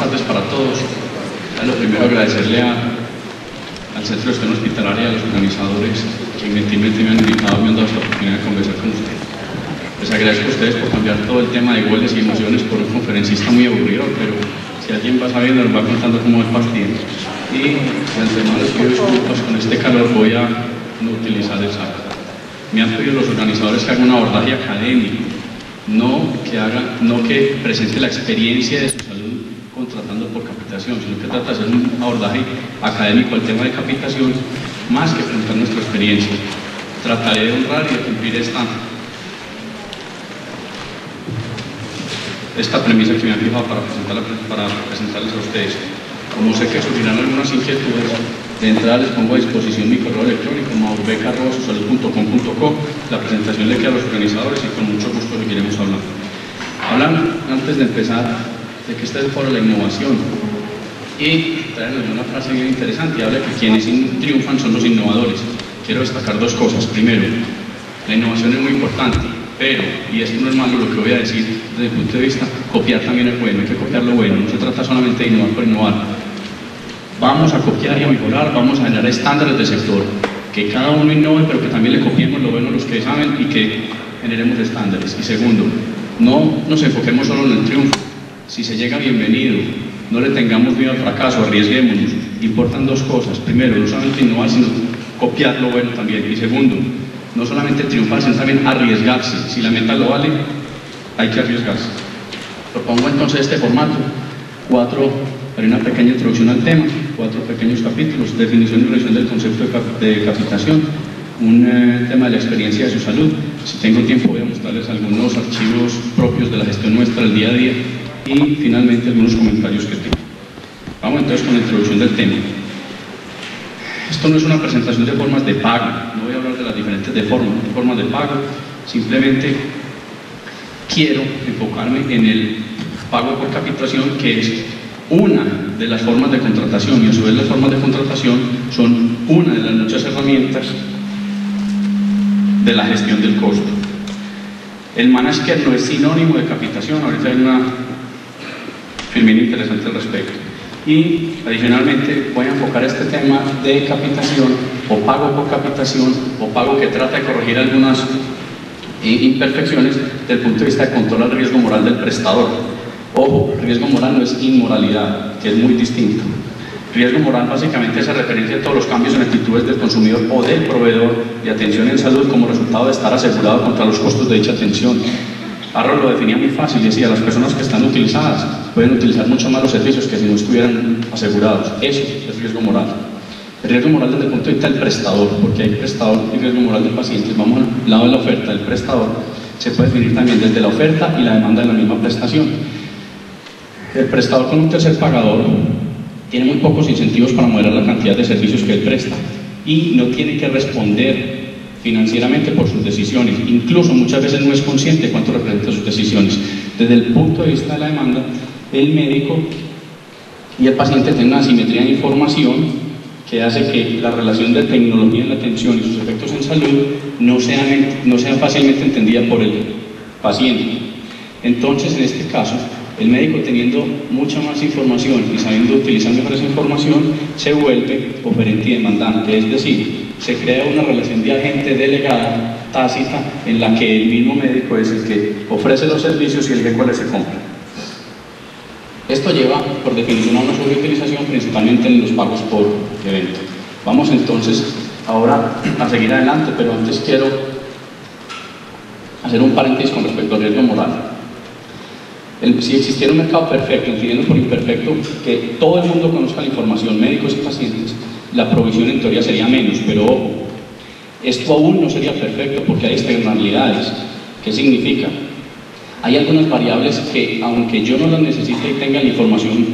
tardes para todos. Lo primero, agradecerle al Centro de Gestión Hospitalaria y a los organizadores que gentilmente me han invitado, me han dado esta oportunidad de conversar con ustedes. Les agradezco a ustedes por cambiar todo el tema de goles y emociones por un conferencista muy aburrido, pero si alguien va sabiendo, nos va contando cómo es el partido. Y de antemano les pido disculpas, con este calor voy a no utilizar el saco. Me han pedido los organizadores que haga un abordaje académico, no que presente la experiencia de su salud contratando por capitación, sino que trata de hacer un abordaje académico al tema de capitación, más que presentar nuestra experiencia. Trataré de honrar y de cumplir esta premisa que me han fijado para presentarles a ustedes. Como sé que surgirán algunas inquietudes, de entrada les pongo a disposición mi correo electrónico maurbeca@susalud.com.co. La presentación le queda a los organizadores y con mucho gusto seguiremos hablando. Hablan, antes de empezar, de que este es el foro de la innovación y traen una frase bien interesante, habla de que quienes triunfan son los innovadores. Quiero destacar dos cosas. Primero, la innovación es muy importante, pero, y esto no es malo lo que voy a decir desde el punto de vista, copiar también es bueno, hay que copiar lo bueno, no se trata solamente de innovar por innovar. Vamos a copiar y a mejorar, vamos a generar estándares de sector, que cada uno innove, pero que también le copiemos lo bueno a los que saben y que generemos estándares. Y segundo, no nos enfoquemos solo en el triunfo. Si se llega, bienvenido, no le tengamos miedo al fracaso, arriesguémonos. Importan dos cosas: primero, no solamente innovar, sino copiar lo bueno también, y segundo, no solamente triunfar, sino también arriesgarse. Si la meta lo vale, hay que arriesgarse. Propongo entonces este formato: haré una pequeña introducción al tema, 4 pequeños capítulos: definición y revisión del concepto de capitación, un tema de la experiencia de su salud. Si tengo tiempo voy a mostrarles algunos archivos propios de la gestión nuestra del día a día y finalmente algunos comentarios que tengo. Vamos entonces con la introducción del tema. Esto no es una presentación de formas de pago, no voy a hablar de las diferentes formas de pago, simplemente quiero enfocarme en el pago por capitación, que es una de las formas de contratación, y a su vez las formas de contratación son una de las muchas herramientas de la gestión del costo. El managed care no es sinónimo de capitación, ahorita hay una filmina interesante al respecto. Y adicionalmente voy a enfocar este tema de capitación o pago por capitación o pago que trata de corregir algunas imperfecciones desde el punto de vista de control al riesgo moral del prestador. Ojo, riesgo moral no es inmoralidad, que es muy distinto. Riesgo moral básicamente hace referencia a todos los cambios en actitudes del consumidor o del proveedor de atención en salud como resultado de estar asegurado contra los costos de dicha atención. Arrow lo definía muy fácil, decía: las personas que están utilizadas pueden utilizar mucho más los servicios que si no estuvieran asegurados. Eso es riesgo moral. El riesgo moral desde el punto de vista del prestador, porque hay prestador y riesgo moral del paciente. Vamos al lado de la oferta del prestador. Se puede definir también desde la oferta y la demanda de la misma prestación. El prestador con un tercer pagador tiene muy pocos incentivos para moderar la cantidad de servicios que él presta y no tiene que responder financieramente por sus decisiones. Incluso muchas veces no es consciente de cuánto representan sus decisiones. Desde el punto de vista de la demanda, el médico y el paciente tienen una asimetría de información que hace que la relación de tecnología en la atención y sus efectos en salud no sea fácilmente entendida por el paciente. Entonces, en este caso, el médico, teniendo mucha más información y sabiendo utilizar mejor esa información, se vuelve oferente y demandante, es decir, se crea una relación de agente delegada tácita en la que el mismo médico es el que ofrece los servicios y el que cuáles se compra. Esto lleva, por definición, a una sobreutilización, principalmente en los pagos por evento. Vamos entonces ahora a seguir adelante, pero antes quiero hacer un paréntesis con respecto al riesgo moral. Si existiera un mercado perfecto, entendiendo por imperfecto que todo el mundo conozca la información, médicos y pacientes, la provisión en teoría sería menos, pero ojo, esto aún no sería perfecto porque hay externalidades. ¿Qué significa? Hay algunas variables que, aunque yo no las necesite y tenga la información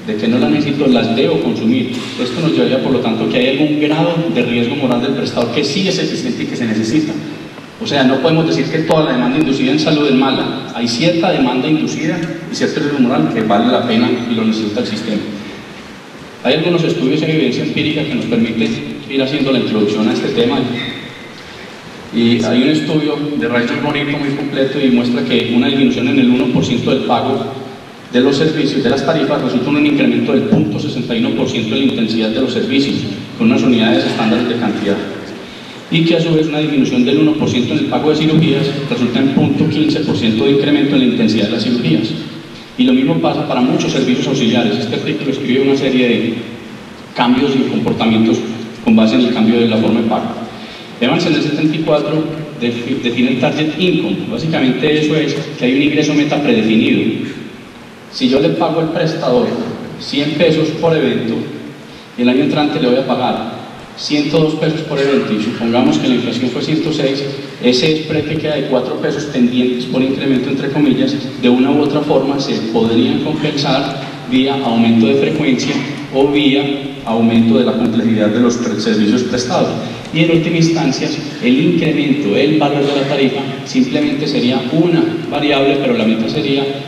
de que no las necesito, las debo consumir. Esto nos llevaría, por lo tanto, que hay algún grado de riesgo moral del prestador que sí es existente y que se necesita. O sea, no podemos decir que toda la demanda inducida en salud es mala. Hay cierta demanda inducida y cierto riesgo moral que vale la pena y lo necesita el sistema. Hay algunos estudios en evidencia empírica que nos permiten ir haciendo la introducción a este tema. Y hay un estudio de rayos bonito muy completo y muestra que una disminución en el 1% del pago de los servicios, de las tarifas, resulta en un incremento del 0.61% de la intensidad de los servicios, con unas unidades estándares de cantidad. Y que a su vez una disminución del 1% en el pago de cirugías resulta en 0.15% de incremento en la intensidad de las cirugías. Y lo mismo pasa para muchos servicios auxiliares. Este artículo escribe una serie de cambios y comportamientos con base en el cambio de la forma de pago. Evans en el 74 define el target income. Básicamente eso es que hay un ingreso meta predefinido. Si yo le pago al prestador 100 pesos por evento y el año entrante le voy a pagar 102 pesos por evento y supongamos que la inflación fue 106, ese spread que queda de 4 pesos pendientes por incremento entre comillas, de una u otra forma se podrían compensar vía aumento de frecuencia o vía aumento de la complejidad de los servicios prestados. Y en última instancia, el incremento del valor de la tarifa simplemente sería una variable, pero la meta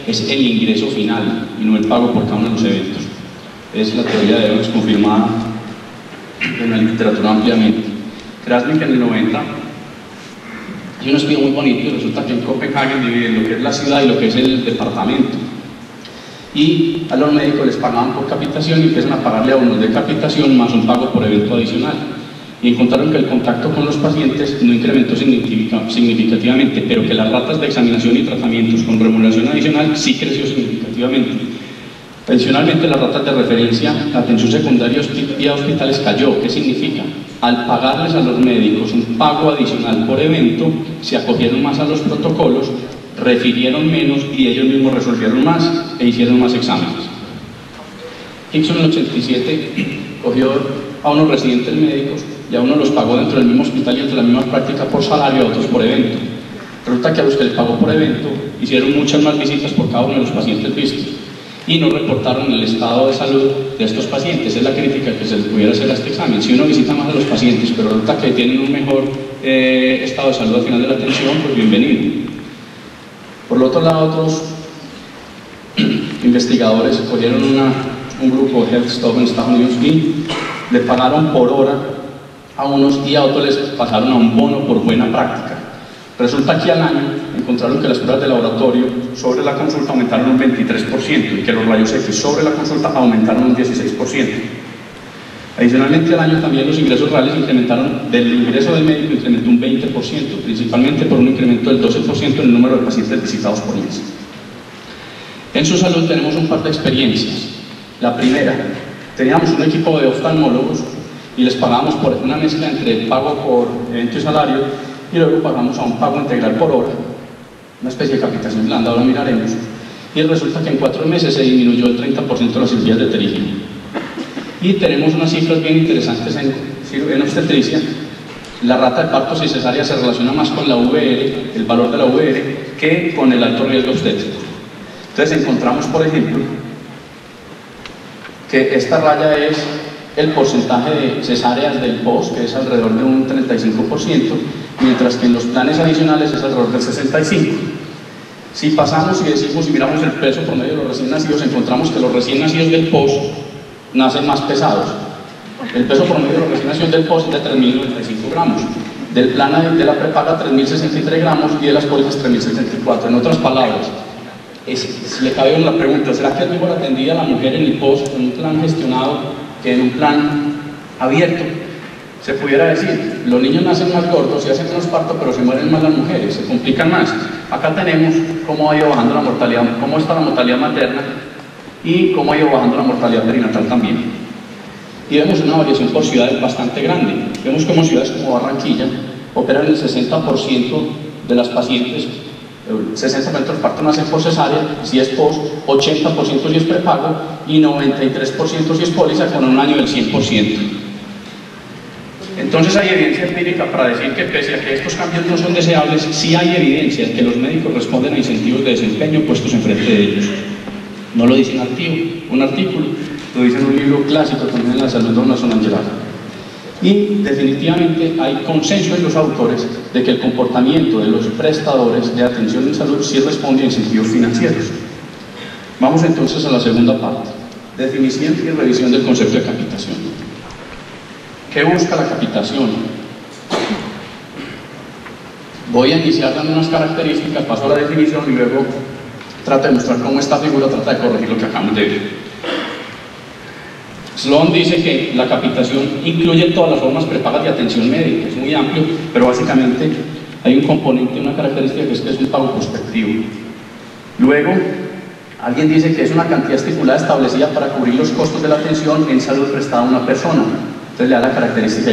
es el ingreso final y no el pago por cada uno de los eventos. Es la teoría de Evans confirmada en la literatura ampliamente. Krasnik en el 90 hay un estudio muy bonito y resulta que en Copenhague dividen lo que es la ciudad y lo que es el departamento. Y a los médicos les pagaban por capitación y empiezan a pagarle a unos de capitación más un pago por evento adicional. Y encontraron que el contacto con los pacientes no incrementó significativamente, pero que las ratas de examinación y tratamientos con remuneración adicional sí creció significativamente. Adicionalmente, las ratas de referencia a atención secundaria y a hospitales cayó. ¿Qué significa? Al pagarles a los médicos un pago adicional por evento, se acogieron más a los protocolos, refirieron menos y ellos mismos resolvieron más e hicieron más exámenes. Hickson en el 87 cogió a unos residentes médicos y a unos los pagó dentro del mismo hospital y dentro de la misma práctica por salario, a otros por evento. Resulta que a los que les pagó por evento hicieron muchas más visitas por cada uno de los pacientes vistos y no reportaron el estado de salud de estos pacientes. Es la crítica que se les pudiera hacer a este examen. Si uno visita más a los pacientes, pero resulta que tienen un mejor estado de salud al final de la atención, pues bienvenido. Por el otro lado, otros investigadores cogieron un grupo de Health Stop en Estados Unidos y le pagaron por hora a unos y a otros les pasaron a un bono por buena práctica. Resulta que al año encontraron que las pruebas de laboratorio sobre la consulta aumentaron un 23% y que los rayos X sobre la consulta aumentaron un 16%. Adicionalmente al año también los ingresos reales incrementaron, del ingreso del médico incrementó un 20%, principalmente por un incremento del 12% en el número de pacientes visitados por mes. En su salud tenemos un par de experiencias. La primera, teníamos un equipo de oftalmólogos y les pagábamos por una mezcla entre pago por evento y salario y luego pagamos a un pago integral por hora, una especie de capitación blanda, ahora miraremos. Y resulta que en 4 meses se disminuyó el 30% de las cirugías de pterigia. Y tenemos unas cifras bien interesantes en obstetricia. La rata de partos y cesárea se relaciona más con la VR, el valor de la VR, que con el alto riesgo obstétrico. Entonces encontramos, por ejemplo, que esta raya es el porcentaje de cesáreas del POS, que es alrededor de un 35%, mientras que en los planes adicionales es alrededor del 65%. Si pasamos y decimos y miramos el peso promedio de los recién nacidos, encontramos que los recién nacidos del POS nacen más pesados. El peso promedio de los recién nacidos del POS es de 3.095 gramos, del plan de la prepaga 3.063 gramos y de las pólizas 3.074. En otras palabras, si le cabe una pregunta, ¿será que es mejor atendida la mujer en el POS en un plan gestionado que en un plan abierto? Se pudiera decir, los niños nacen más gordos y hacen menos parto, pero se mueren más las mujeres, se complican más. Acá tenemos cómo ha ido bajando la mortalidad, cómo está la mortalidad materna y cómo ha ido bajando la mortalidad perinatal también. Y vemos una variación por ciudades bastante grande. Vemos como ciudades como Barranquilla operan el 60% de las pacientes, 60% de los partos nacen por cesárea, si es POS, 80% si es prepago y 93% si es póliza, con un año del 100%. Entonces hay evidencia empírica para decir que pese a que estos cambios no son deseables, sí hay evidencia de que los médicos responden a incentivos de desempeño puestos enfrente de ellos. No lo dice un artículo, lo dice en un libro clásico también en la salud de Nelson Angela. Y definitivamente hay consenso en los autores de que el comportamiento de los prestadores de atención en salud sí responde a incentivos financieros. Vamos entonces a la segunda parte, definición y revisión del concepto de capitación. ¿Qué busca la capitación? Voy a iniciar dando unas características, paso a la definición y luego trata de mostrar cómo esta figura trata de corregir lo que acabamos de ver. Sloan dice que la capitación incluye todas las formas prepagas de atención médica, es muy amplio, pero básicamente hay un componente, una característica que es un pago prospectivo. Luego, alguien dice que es una cantidad estipulada establecida para cubrir los costos de la atención en salud prestada a una persona. Entonces le da la característica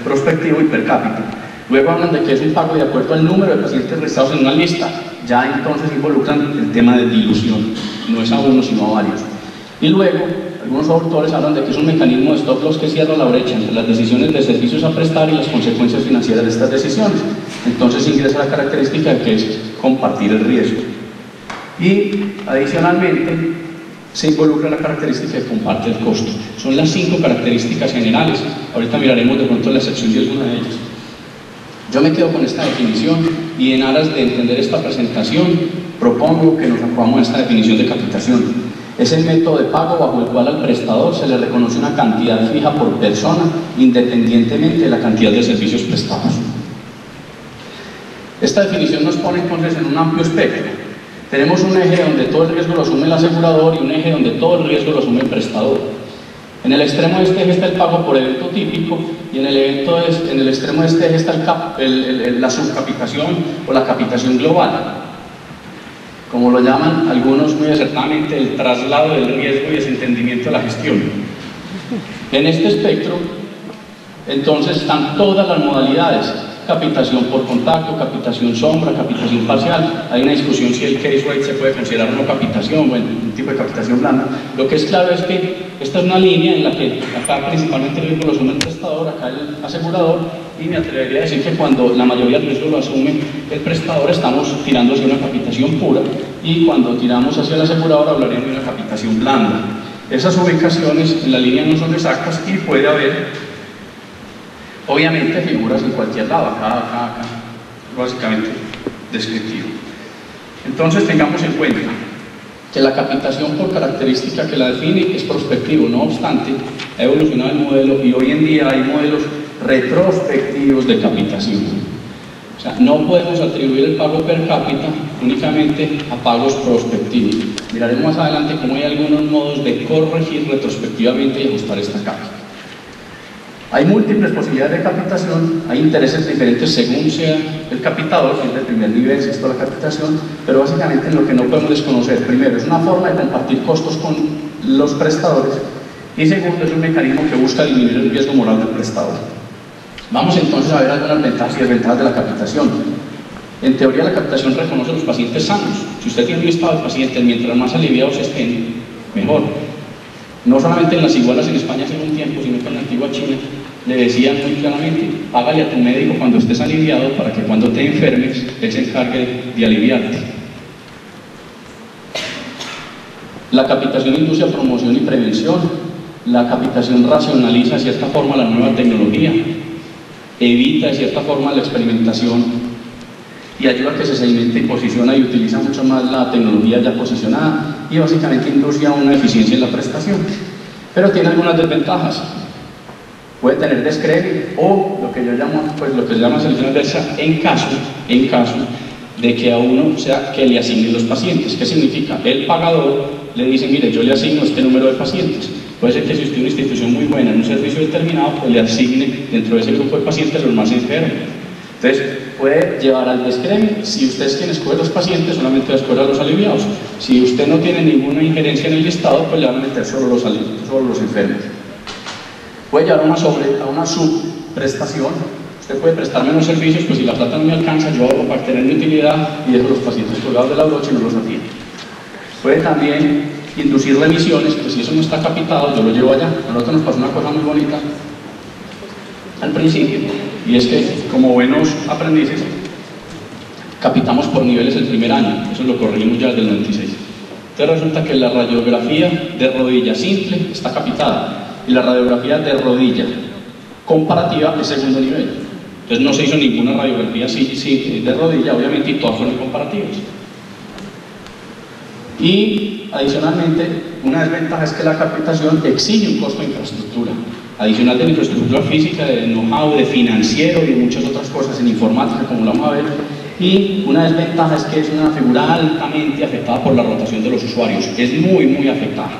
prospectivo y per cápita. Luego hablan de que es un pago de acuerdo al número de pacientes registrados en una lista. Ya entonces involucran el tema de dilución, no es a uno sino a varios. Y luego, algunos autores hablan de que es un mecanismo de stop loss que cierra la brecha entre las decisiones de servicios a prestar y las consecuencias financieras de estas decisiones. Entonces ingresa la característica que es compartir el riesgo. Y adicionalmente se involucra la característica de comparte el costo. Son las 5 características generales. Ahorita miraremos de pronto la excepción de alguna de ellas. Yo me quedo con esta definición y en aras de entender esta presentación propongo que nos acogamos a esta definición de capitación. Es el método de pago bajo el cual al prestador se le reconoce una cantidad fija por persona independientemente de la cantidad de servicios prestados. Esta definición nos pone entonces en un amplio espectro. Tenemos un eje donde todo el riesgo lo asume el asegurador y un eje donde todo el riesgo lo asume el prestador. En el extremo de este eje está el pago por evento típico y en el extremo de este eje está la subcapitación o la capitación global, como lo llaman algunos muy acertadamente, el traslado del riesgo y desentendimiento de la gestión. En este espectro, entonces, están todas las modalidades: capitación por contacto, capitación sombra, capitación parcial. Hay una discusión si el case rate se puede considerar una capitación, bueno, un tipo de capitación blanda. Lo que es claro es que esta es una línea en la que acá principalmente el riesgo lo asume el prestador, acá el asegurador, y me atrevería a decir que cuando la mayoría del riesgo lo asume el prestador estamos tirando hacia una capitación pura, y cuando tiramos hacia el asegurador hablaríamos de una capitación blanda. Esas ubicaciones en la línea no son exactas y puede haber obviamente figuras en cualquier lado, acá, básicamente descriptivo. Entonces tengamos en cuenta que la capitación por característica que la define es prospectivo. No obstante, ha evolucionado el modelo y hoy en día hay modelos retrospectivos de capitación. O sea, no podemos atribuir el pago per cápita únicamente a pagos prospectivos. Miraremos más adelante cómo hay algunos modos de corregir retrospectivamente y ajustar esta cápita. Hay múltiples posibilidades de capitación, hay intereses diferentes según sea el capitador, si es del primer nivel, si es toda la capitación, pero básicamente lo que no podemos desconocer, primero, es una forma de compartir costos con los prestadores, y segundo, es un mecanismo que busca disminuir el riesgo moral del prestador. Vamos entonces a ver algunas ventajas y desventajas de la capitación. En teoría, la capitación reconoce a los pacientes sanos. Si usted tiene un listado de pacientes, mientras más aliviados estén, mejor. No solamente en las igualas en España hace un tiempo, sino que en la antigua China le decían muy claramente: págale a tu médico cuando estés aliviado para que cuando te enfermes él se encargue de aliviarte. La capitación induce a promoción y prevención. La capitación racionaliza de cierta forma la nueva tecnología, evita de cierta forma la experimentación y ayuda a que se segmente y posiciona y utiliza mucho más la tecnología ya posicionada, y básicamente induce a una eficiencia en la prestación. Pero tiene algunas desventajas. Puede tener descrédito o lo que yo llamo, lo que se llama selección adversa en caso de que a uno sea que le asignen los pacientes. ¿Qué significa? El pagador le dice: mire, yo le asigno este número de pacientes. Puede ser que si usted es una institución muy buena en un servicio determinado, pues le asigne dentro de ese grupo de pacientes los más enfermos. Entonces puede llevar al descrédito. Si usted es quien escoge los pacientes, solamente va a escoger a los aliviados. Si usted no tiene ninguna injerencia en el listado, pues le van a meter solo los enfermos. Puede llevar a una subprestación. Usted puede prestar menos servicios, pues si la plata no me alcanza, yo hago para tener mi utilidad y dejo los pacientes colgados de la brocha y no los atiendo. Puede también inducir remisiones, pues si eso no está capitado, yo lo llevo allá. A nosotros nos pasó una cosa muy bonita al principio, y es que como buenos aprendices capitamos por niveles el primer año. Eso lo corregimos ya desde el 96. Entonces resulta que la radiografía de rodilla simple está capitada y la radiografía de rodilla comparativa es segundo nivel. Entonces no se hizo ninguna radiografía de rodilla, obviamente, y todas fueron comparativas. Y adicionalmente, una desventaja es que la capitación exige un costo de infraestructura, adicional de la infraestructura física, de know-how, de financiero y muchas otras cosas en informática, como lo vamos a ver. Y una desventaja es que es una figura altamente afectada por la rotación de los usuarios, es muy afectada.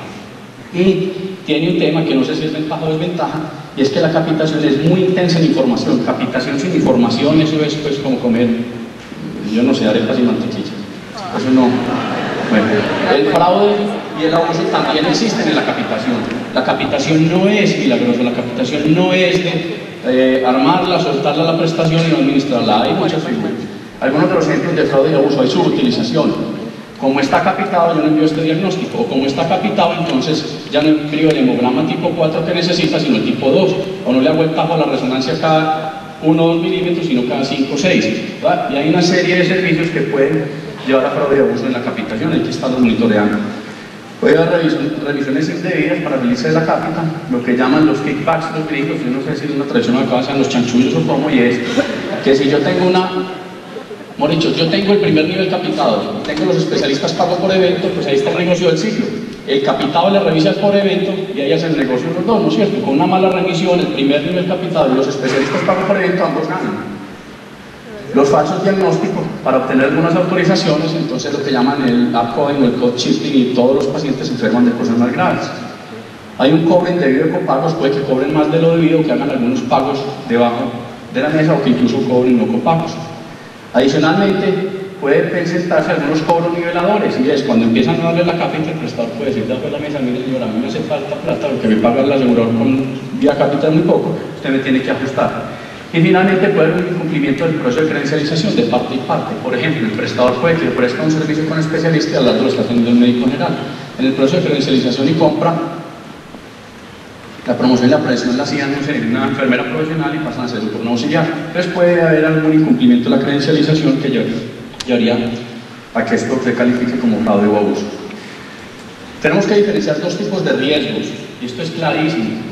Y tiene un tema que no sé si es ventaja o desventaja, y es que la capitación es muy intensa en información. Capitación sin información, eso es pues como comer, yo no sé, arepas y mantequilla. Eso no. Bueno, el fraude y el abuso también existen en la capitación. La capitación no es milagrosa, la capitación no es de armarla, soltarla a la prestación y no administrarla. Hay muchas figuras. Algunos de los ejemplos de fraude y abuso hay subutilización. Como está capitado, yo no envío este diagnóstico, o como está capitado, entonces ya no envío el hemograma tipo 4 que necesita, sino el tipo 2, o no le hago el tajo a la resonancia cada 1 o 2 milímetros, sino cada 5 o 6. ¿verdad? Y hay una serie de servicios que pueden llevar a fraude y abuso en la capitación, hay que estarlos monitoreando. Puede haber revisiones indebidas para realizar la cápita, lo que llaman los kickbacks, los gringos, yo no sé si es una tradición acá, sean los chanchullos o cómo, y es que si yo tengo yo tengo el primer nivel capitado, tengo los especialistas pago por evento, pues ahí está el negocio del ciclo. El capitado le revisa por evento y ahí hace el negocio los dos, ¿no es cierto? Con una mala remisión, el primer nivel capitado y los especialistas pago por evento, ambos ganan. Los falsos diagnósticos, para obtener algunas autorizaciones, entonces lo que llaman el upcoding o el code shifting, y todos los pacientes se enferman de cosas más graves. Hay un cobro indebido de copagos, puede que cobren más de lo debido, que hagan algunos pagos debajo de la mesa o que incluso cobren no copagos. Adicionalmente, puede presentarse algunos cobros niveladores, y es cuando empiezan a darle la cápita, el prestador puede decir debajo de la mesa: mire señora, a mí me hace falta plata, lo que me paga el asegurador con vía cápita es muy poco, usted me tiene que ajustar. Y finalmente puede haber un incumplimiento del proceso de credencialización de parte y parte. Por ejemplo, el prestador puede que presta un servicio con especialista y al lado lo está atendiendo el médico general. En el proceso de credencialización y compra, la promoción y la prevención la hacían, no sé, una enfermera profesional y pasan a ser un turno auxiliar. Entonces puede haber algún incumplimiento de la credencialización que llevaría a que esto se califique como fraude o abuso. Tenemos que diferenciar dos tipos de riesgos, y esto es clarísimo.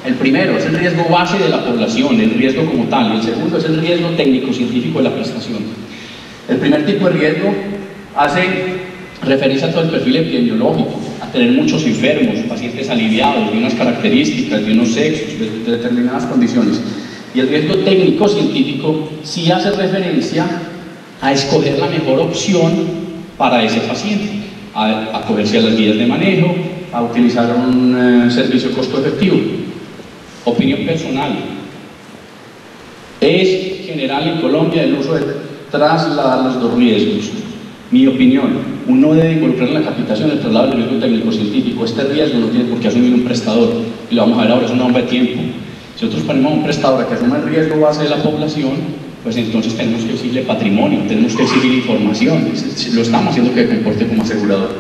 El primero es el riesgo base de la población, el riesgo como tal, y el segundo es el riesgo técnico-científico de la prestación. El primer tipo de riesgo hace referencia a todo el perfil epidemiológico, a tener muchos enfermos, pacientes aliviados, de unas características, de unos sexos, de determinadas condiciones. Y el riesgo técnico-científico sí hace referencia a escoger la mejor opción para ese paciente, a acogerse a las guías de manejo, a utilizar un servicio costo efectivo. Opinión personal. Es general en Colombia el uso de trasladar los dos riesgos. Mi opinión, uno debe involucrar en la capitación el traslado del riesgo técnico-científico. Este riesgo no tiene por qué asumir un prestador, y lo vamos a ver ahora, es una bomba de tiempo. Si nosotros ponemos a un prestador que asuma el riesgo base de la población, pues entonces tenemos que exigirle patrimonio, tenemos que exigirle información, lo estamos haciendo que comporte como asegurador.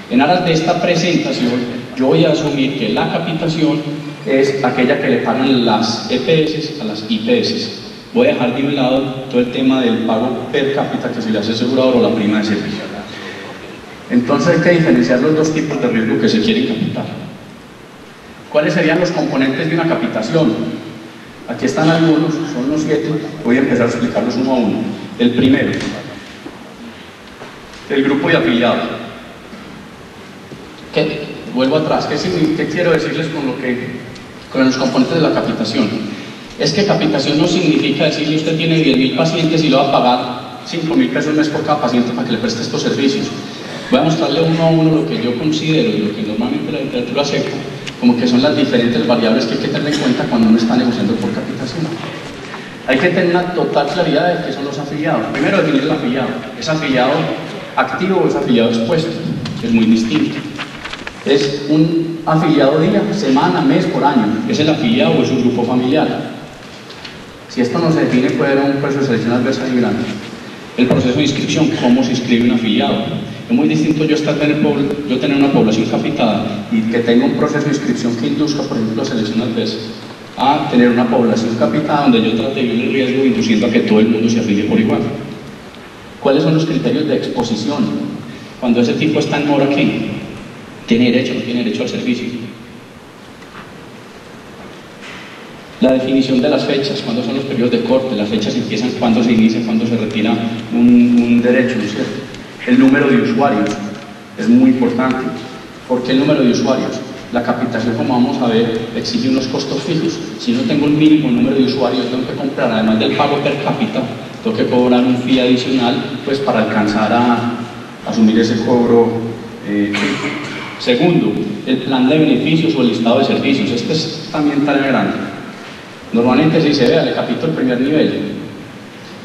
En aras de esta presentación, yo voy a asumir que la capitación es aquella que le pagan las EPS a las IPS. Voy a dejar de un lado todo el tema del pago per cápita que se le hace asegurador o la prima de servicio. Entonces hay que diferenciar los dos tipos de riesgo que se quieren capitar. ¿Cuáles serían los componentes de una capitación? Aquí están algunos, son los 7, voy a empezar a explicarlos uno a uno. El primero, el grupo de afiliados. Vuelvo atrás, ¿qué quiero decirles con los componentes de la capitación? Es que capitación no significa decirle usted tiene 10.000 pacientes y le va a pagar 5.000 pesos al mes por cada paciente para que le preste estos servicios. Voy a mostrarle uno a uno lo que yo considero y lo que normalmente la literatura acepta, como que son las diferentes variables que hay que tener en cuenta cuando uno está negociando por capitación. Hay que tener una total claridad de qué son los afiliados. Primero, definir el afiliado. ¿Es afiliado activo o es afiliado expuesto? Es muy distinto. ¿Es un afiliado día, semana, mes, por año? ¿Es el afiliado o es un grupo familiar? Si esto no se define, puede haber un proceso de selección adversa y grande. El proceso de inscripción, ¿cómo se inscribe un afiliado? Es muy distinto yo tener una población capitada y que tenga un proceso de inscripción que induzca, por ejemplo, a selección adversa, a tener una población capitada donde yo trate bien el riesgo induciendo a que todo el mundo se afilie por igual. ¿Cuáles son los criterios de exposición? Cuando ese tipo está en mora, ¿qué? ¿Tiene derecho o no tiene derecho al servicio? La definición de las fechas, cuándo son los periodos de corte, las fechas empiezan, cuándo se inicia, cuándo se retira un derecho, ¿no es cierto? El número de usuarios es muy importante. ¿Por qué el número de usuarios? La capitación, como vamos a ver, exige unos costos fijos. Si no tengo un mínimo número de usuarios, tengo que comprar, además del pago per cápita, tengo que cobrar un fee adicional pues para alcanzar a asumir ese cobro. Segundo, el plan de beneficios o el listado de servicios. Este es también tan grande. Normalmente si se vea, le capito el primer nivel.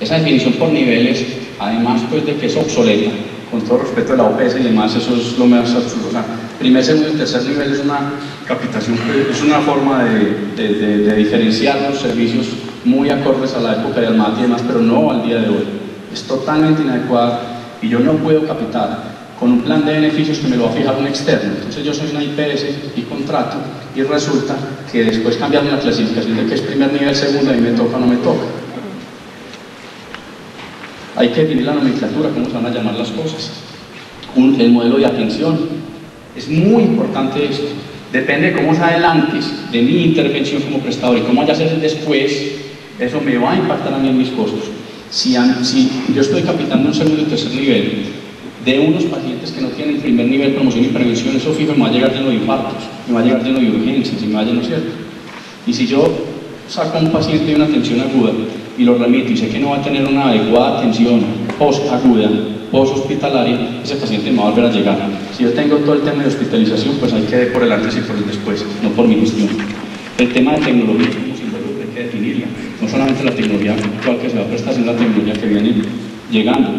Esa definición por niveles, además pues de que es obsoleta, con todo respeto de la OPS y demás, eso es lo más absurdo. O sea, primer, segundo y tercer nivel es una capitación, es una forma de diferenciar los servicios muy acordes a la época de Almaty y demás, pero no al día de hoy. Es totalmente inadecuada y yo no puedo capitar con un plan de beneficios que me lo va a fijar un externo. Entonces yo soy una IPS y contrato y resulta que después cambiando la clasificación de que es primer nivel, segundo, a mí me toca o no me toca. Hay que definir la nomenclatura, cómo se van a llamar las cosas. El modelo de atención. Es muy importante esto. Depende de cómo sea el antes de mi intervención como prestador y cómo vaya a ser el después, eso me va a impactar a mí en mis costos. Si yo estoy capitando un segundo y tercer nivel de unos pacientes que no tienen primer nivel promoción y prevención, eso fijo me va a llegar lleno de infartos, me va a llegar lleno de urgencias y me va a lleno, ¿cierto? Y si yo saco a un paciente de una atención aguda y lo remito y sé que no va a tener una adecuada atención post-aguda, post-hospitalaria, ese paciente me va a volver a llegar. Si yo tengo todo el tema de hospitalización, pues hay que ir por el antes y por el después, no por mi gestión. El tema de tecnología, como siempre, hay que definirla. No solamente la tecnología actual que se va a prestar, sino la tecnología que viene llegando.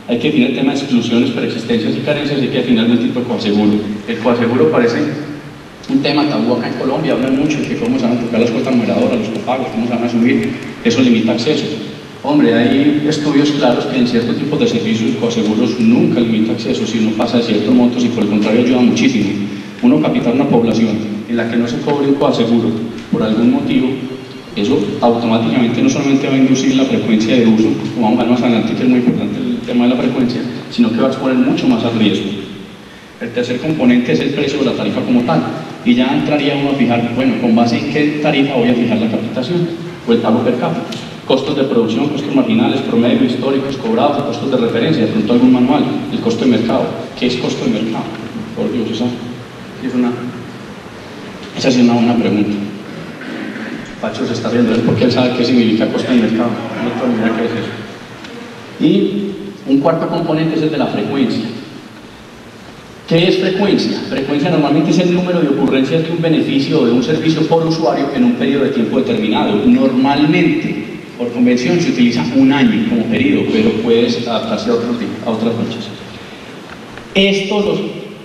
Hay que definir el tema de exclusiones, preexistencias y carencias, y hay que definir algún tipo de coaseguro. El coaseguro parece un tema tabú acá en Colombia, hablan mucho de que cómo se van a tocar las cuotas moderadoras, los copagos, cómo se van a subir, eso limita acceso. Hombre, hay estudios claros que en ciertos tipos de servicios coaseguros nunca limita acceso si uno pasa de ciertos montos y por el contrario ayuda muchísimo. Uno capitar una población en la que no se cobre un coaseguro por algún motivo, eso automáticamente no solamente va a inducir la frecuencia de uso, como vamos a ver más adelante que es muy importante el tema de la frecuencia, sino que va a exponer mucho más al riesgo. El tercer componente es el precio de la tarifa como tal, y ya entraría uno a fijar, bueno, con base en qué tarifa voy a fijar la capitación, o el pago per cápita, costos de producción, costos marginales, promedio, históricos, cobrados, costos de referencia, de pronto algún manual, el costo de mercado. ¿Qué es costo de mercado? Por Dios, esa sí es una buena pregunta. Pacho se está riendo, es porque él sabe qué significa costo de mercado, no tengo ni idea qué es eso. Y un cuarto componente es el de la frecuencia. ¿Qué es frecuencia? Frecuencia normalmente es el número de ocurrencias de un beneficio o de un servicio por usuario en un periodo de tiempo determinado. Normalmente, por convención, se utiliza un año como periodo, pero puedes adaptarse a otras fechas. Esto los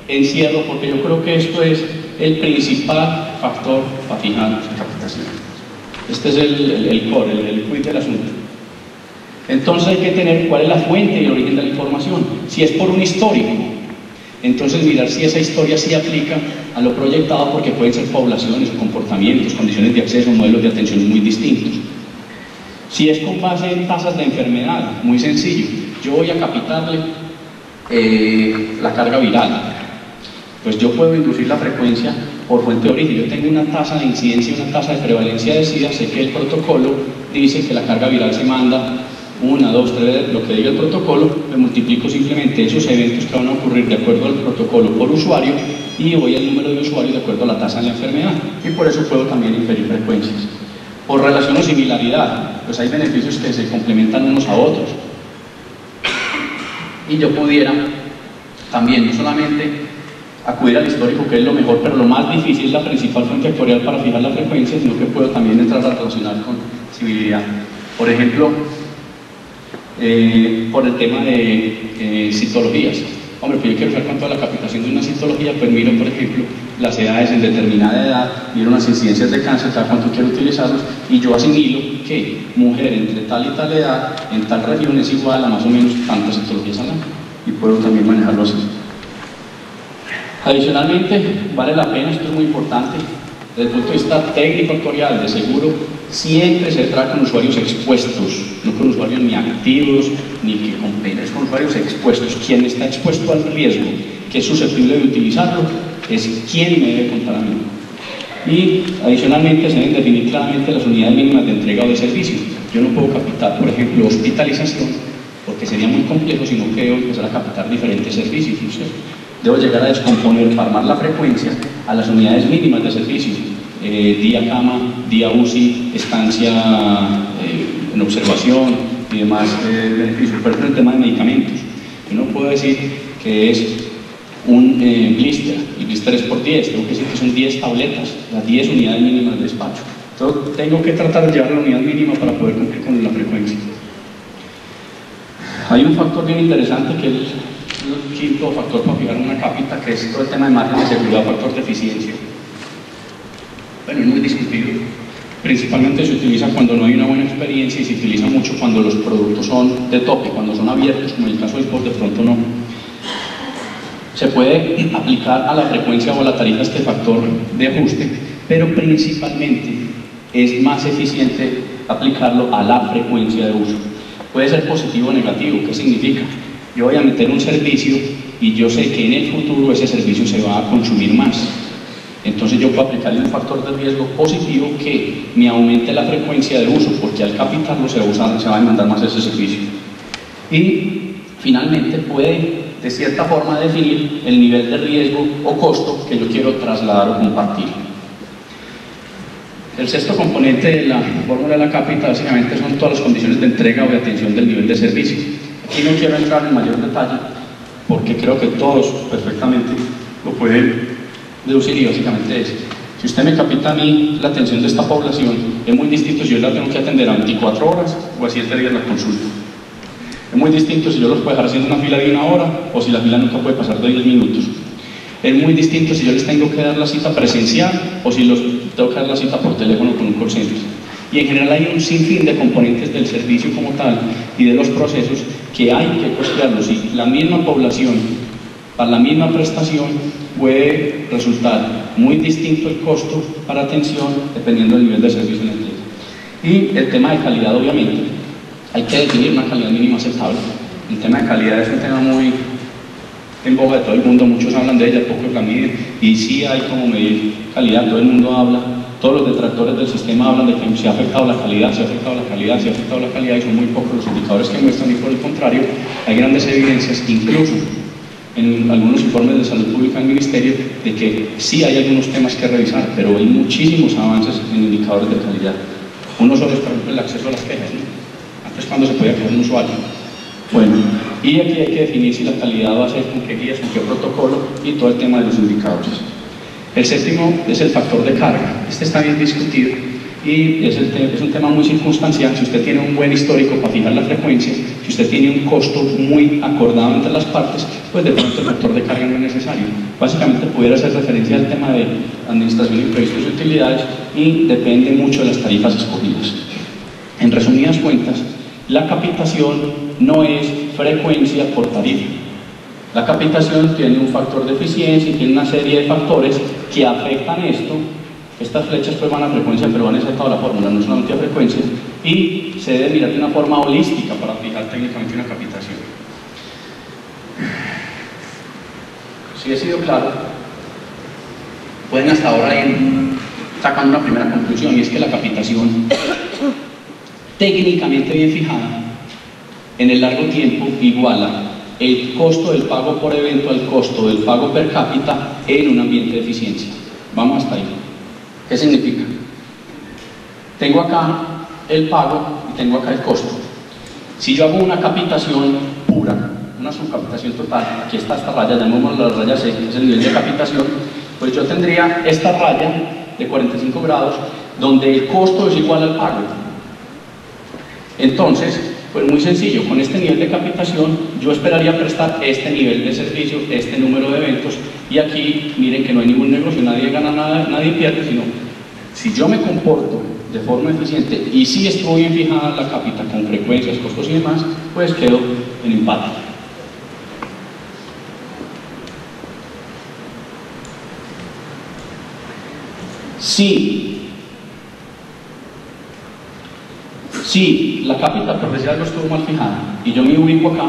encierro porque yo creo que esto es el principal factor para fijar la capitación. Este es el core, el quid del asunto. Entonces hay que tener cuál es la fuente y el origen de la información. Si es por un histórico, entonces mirar si esa historia sí aplica a lo proyectado, porque pueden ser poblaciones o comportamientos, condiciones de acceso, modelos de atención muy distintos. Si es con base en tasas de enfermedad, muy sencillo, yo voy a capitarle la carga viral, pues yo puedo inducir la frecuencia por fuente de origen. Yo tengo una tasa de incidencia y una tasa de prevalencia de SIDA, sé que el protocolo dice que la carga viral se manda 1, 2, 3, lo que diga el protocolo, me multiplico simplemente esos eventos que van a ocurrir de acuerdo al protocolo por usuario y voy al número de usuarios de acuerdo a la tasa de la enfermedad, y por eso puedo también inferir frecuencias. Por relación o similaridad, pues hay beneficios que se complementan unos a otros, y yo pudiera también no solamente acudir al histórico, que es lo mejor, pero lo más difícil es la principal fuente actuarial para fijar la frecuencia, sino que puedo también entrar a relacionar con civilidad. Por ejemplo, por el tema de citologías. Hombre, pues yo quiero saber cuánto es la capitación de una citología, pues miro, por ejemplo, las edades en determinada edad, miro las incidencias de cáncer, cada cuánto quiero utilizarlos, y yo asimilo que mujer entre tal y tal edad, en tal región, es igual a más o menos tantas citologías al año, y puedo también manejarlo así. Adicionalmente, vale la pena, esto es muy importante, desde el punto de vista técnico actuarial de seguro, siempre se trata con usuarios expuestos, no con usuarios ni activos, ni que con penas, con usuarios expuestos. Quien está expuesto al riesgo, que es susceptible de utilizarlo, es quien me debe contar a mí. Y adicionalmente se deben definir claramente las unidades mínimas de entrega o de servicio. Yo no puedo capitar, por ejemplo, hospitalización, porque sería muy complejo si no quiero empezar a capitar diferentes servicios, ¿no? Debo llegar a descomponer, para armar la frecuencia a las unidades mínimas de servicio. Día cama, día UCI, estancia en observación, y demás beneficios. Por ejemplo, el tema de medicamentos. Yo no puedo decir que es un blister, el blister es por 10, tengo que decir que son 10 tabletas, las 10 unidades mínimas de despacho. Entonces tengo que tratar de llevar la unidad mínima para poder cumplir con la frecuencia. Hay un factor bien interesante que es el quinto factor para fijar una cápita, que es todo el tema de margen de seguridad, factor de eficiencia. Bueno, es muy discutido. Principalmente se utiliza cuando no hay una buena experiencia y se utiliza mucho cuando los productos son de tope, cuando son abiertos, como en el caso del Spot, de pronto no. Se puede aplicar a la frecuencia o a la tarifa este factor de ajuste, pero principalmente es más eficiente aplicarlo a la frecuencia de uso. Puede ser positivo o negativo. ¿Qué significa? Yo voy a meter un servicio y yo sé que en el futuro ese servicio se va a consumir más. Entonces yo puedo aplicarle un factor de riesgo positivo que me aumente la frecuencia de uso, porque al capitarlo se va a demandar más ese servicio. Y finalmente puede de cierta forma definir el nivel de riesgo o costo que yo quiero trasladar o compartir. El sexto componente de la fórmula de la cápita básicamente son todas las condiciones de entrega o de atención del nivel de servicio. Aquí no quiero entrar en mayor detalle porque creo que todos perfectamente lo pueden deducir, y básicamente es: si usted me capita a mí la atención de esta población, es muy distinto si yo la tengo que atender a 24 horas o a 7 días la consulta. Es muy distinto si yo los puedo dejar haciendo una fila de 1 hora o si la fila nunca puede pasar de 10 minutos. Es muy distinto si yo les tengo que dar la cita presencial o si los tengo que dar la cita por teléfono con un call center. Y en general hay un sinfín de componentes del servicio como tal y de los procesos que hay que costearlos, y la misma población para la misma prestación puede resultar muy distinto el costo para atención dependiendo del nivel de servicio en la empresa. Y el tema de calidad, obviamente, hay que definir una calidad mínima aceptable. El tema de calidad es un tema muy en boga de todo el mundo, muchos hablan de ella, pocos la miden, y sí hay como medir calidad, todo el mundo habla, todos los detractores del sistema hablan de que se ha afectado la calidad, se ha afectado la calidad, se ha afectado la calidad, y son muy pocos los indicadores que muestran, y por el contrario, hay grandes evidencias, incluso en algunos informes de salud pública del ministerio, de que sí hay algunos temas que revisar, pero hay muchísimos avances en indicadores de calidad. Uno solo es, por ejemplo, el acceso a las quejas, ¿no? Antes, cuando se podía quejar un usuario. Bueno, y aquí hay que definir si la calidad va a ser con qué guías, con qué protocolo, y todo el tema de los indicadores. El séptimo es el factor de carga. Este está bien discutido y es un tema muy circunstancial. Si usted tiene un buen histórico para fijar la frecuencia, si usted tiene un costo muy acordado entre las partes, pues de pronto el factor de carga no es necesario. Básicamente pudiera hacer referencia al tema de administración de imprevistos y utilidades, y depende mucho de las tarifas escogidas. En resumidas cuentas, la capitación no es frecuencia por tarifa. La capitación tiene un factor de eficiencia y tiene una serie de factores que afectan esto. Estas flechas pues van a frecuencia, pero van exactado a la fórmula, no solamente a frecuencia, y se debe mirar de una forma holística para fijar técnicamente una capitación. Si he sido claro, pueden hasta ahora ir sacando una primera conclusión, y es que la capitación técnicamente bien fijada en el largo tiempo iguala el costo del pago por evento al costo del pago per cápita en un ambiente de eficiencia. Vamos hasta ahí. ¿Qué significa? Tengo acá el pago y tengo acá el costo. Si yo hago una capitación pura, una subcapitación total, aquí está esta raya, llamémosla la raya C, que es el nivel de capitación, pues yo tendría esta raya de 45 grados donde el costo es igual al pago. Entonces, pues muy sencillo, con este nivel de capitación yo esperaría prestar este nivel de servicio, este número de eventos, y aquí miren que no hay ningún negocio, nadie gana nada, nadie pierde, sino si yo me comporto de forma eficiente y si estoy bien fijada la cápita con frecuencias, costos y demás, pues quedo en empate. Si la cápita profesional no estuvo mal fijada y yo me ubico acá,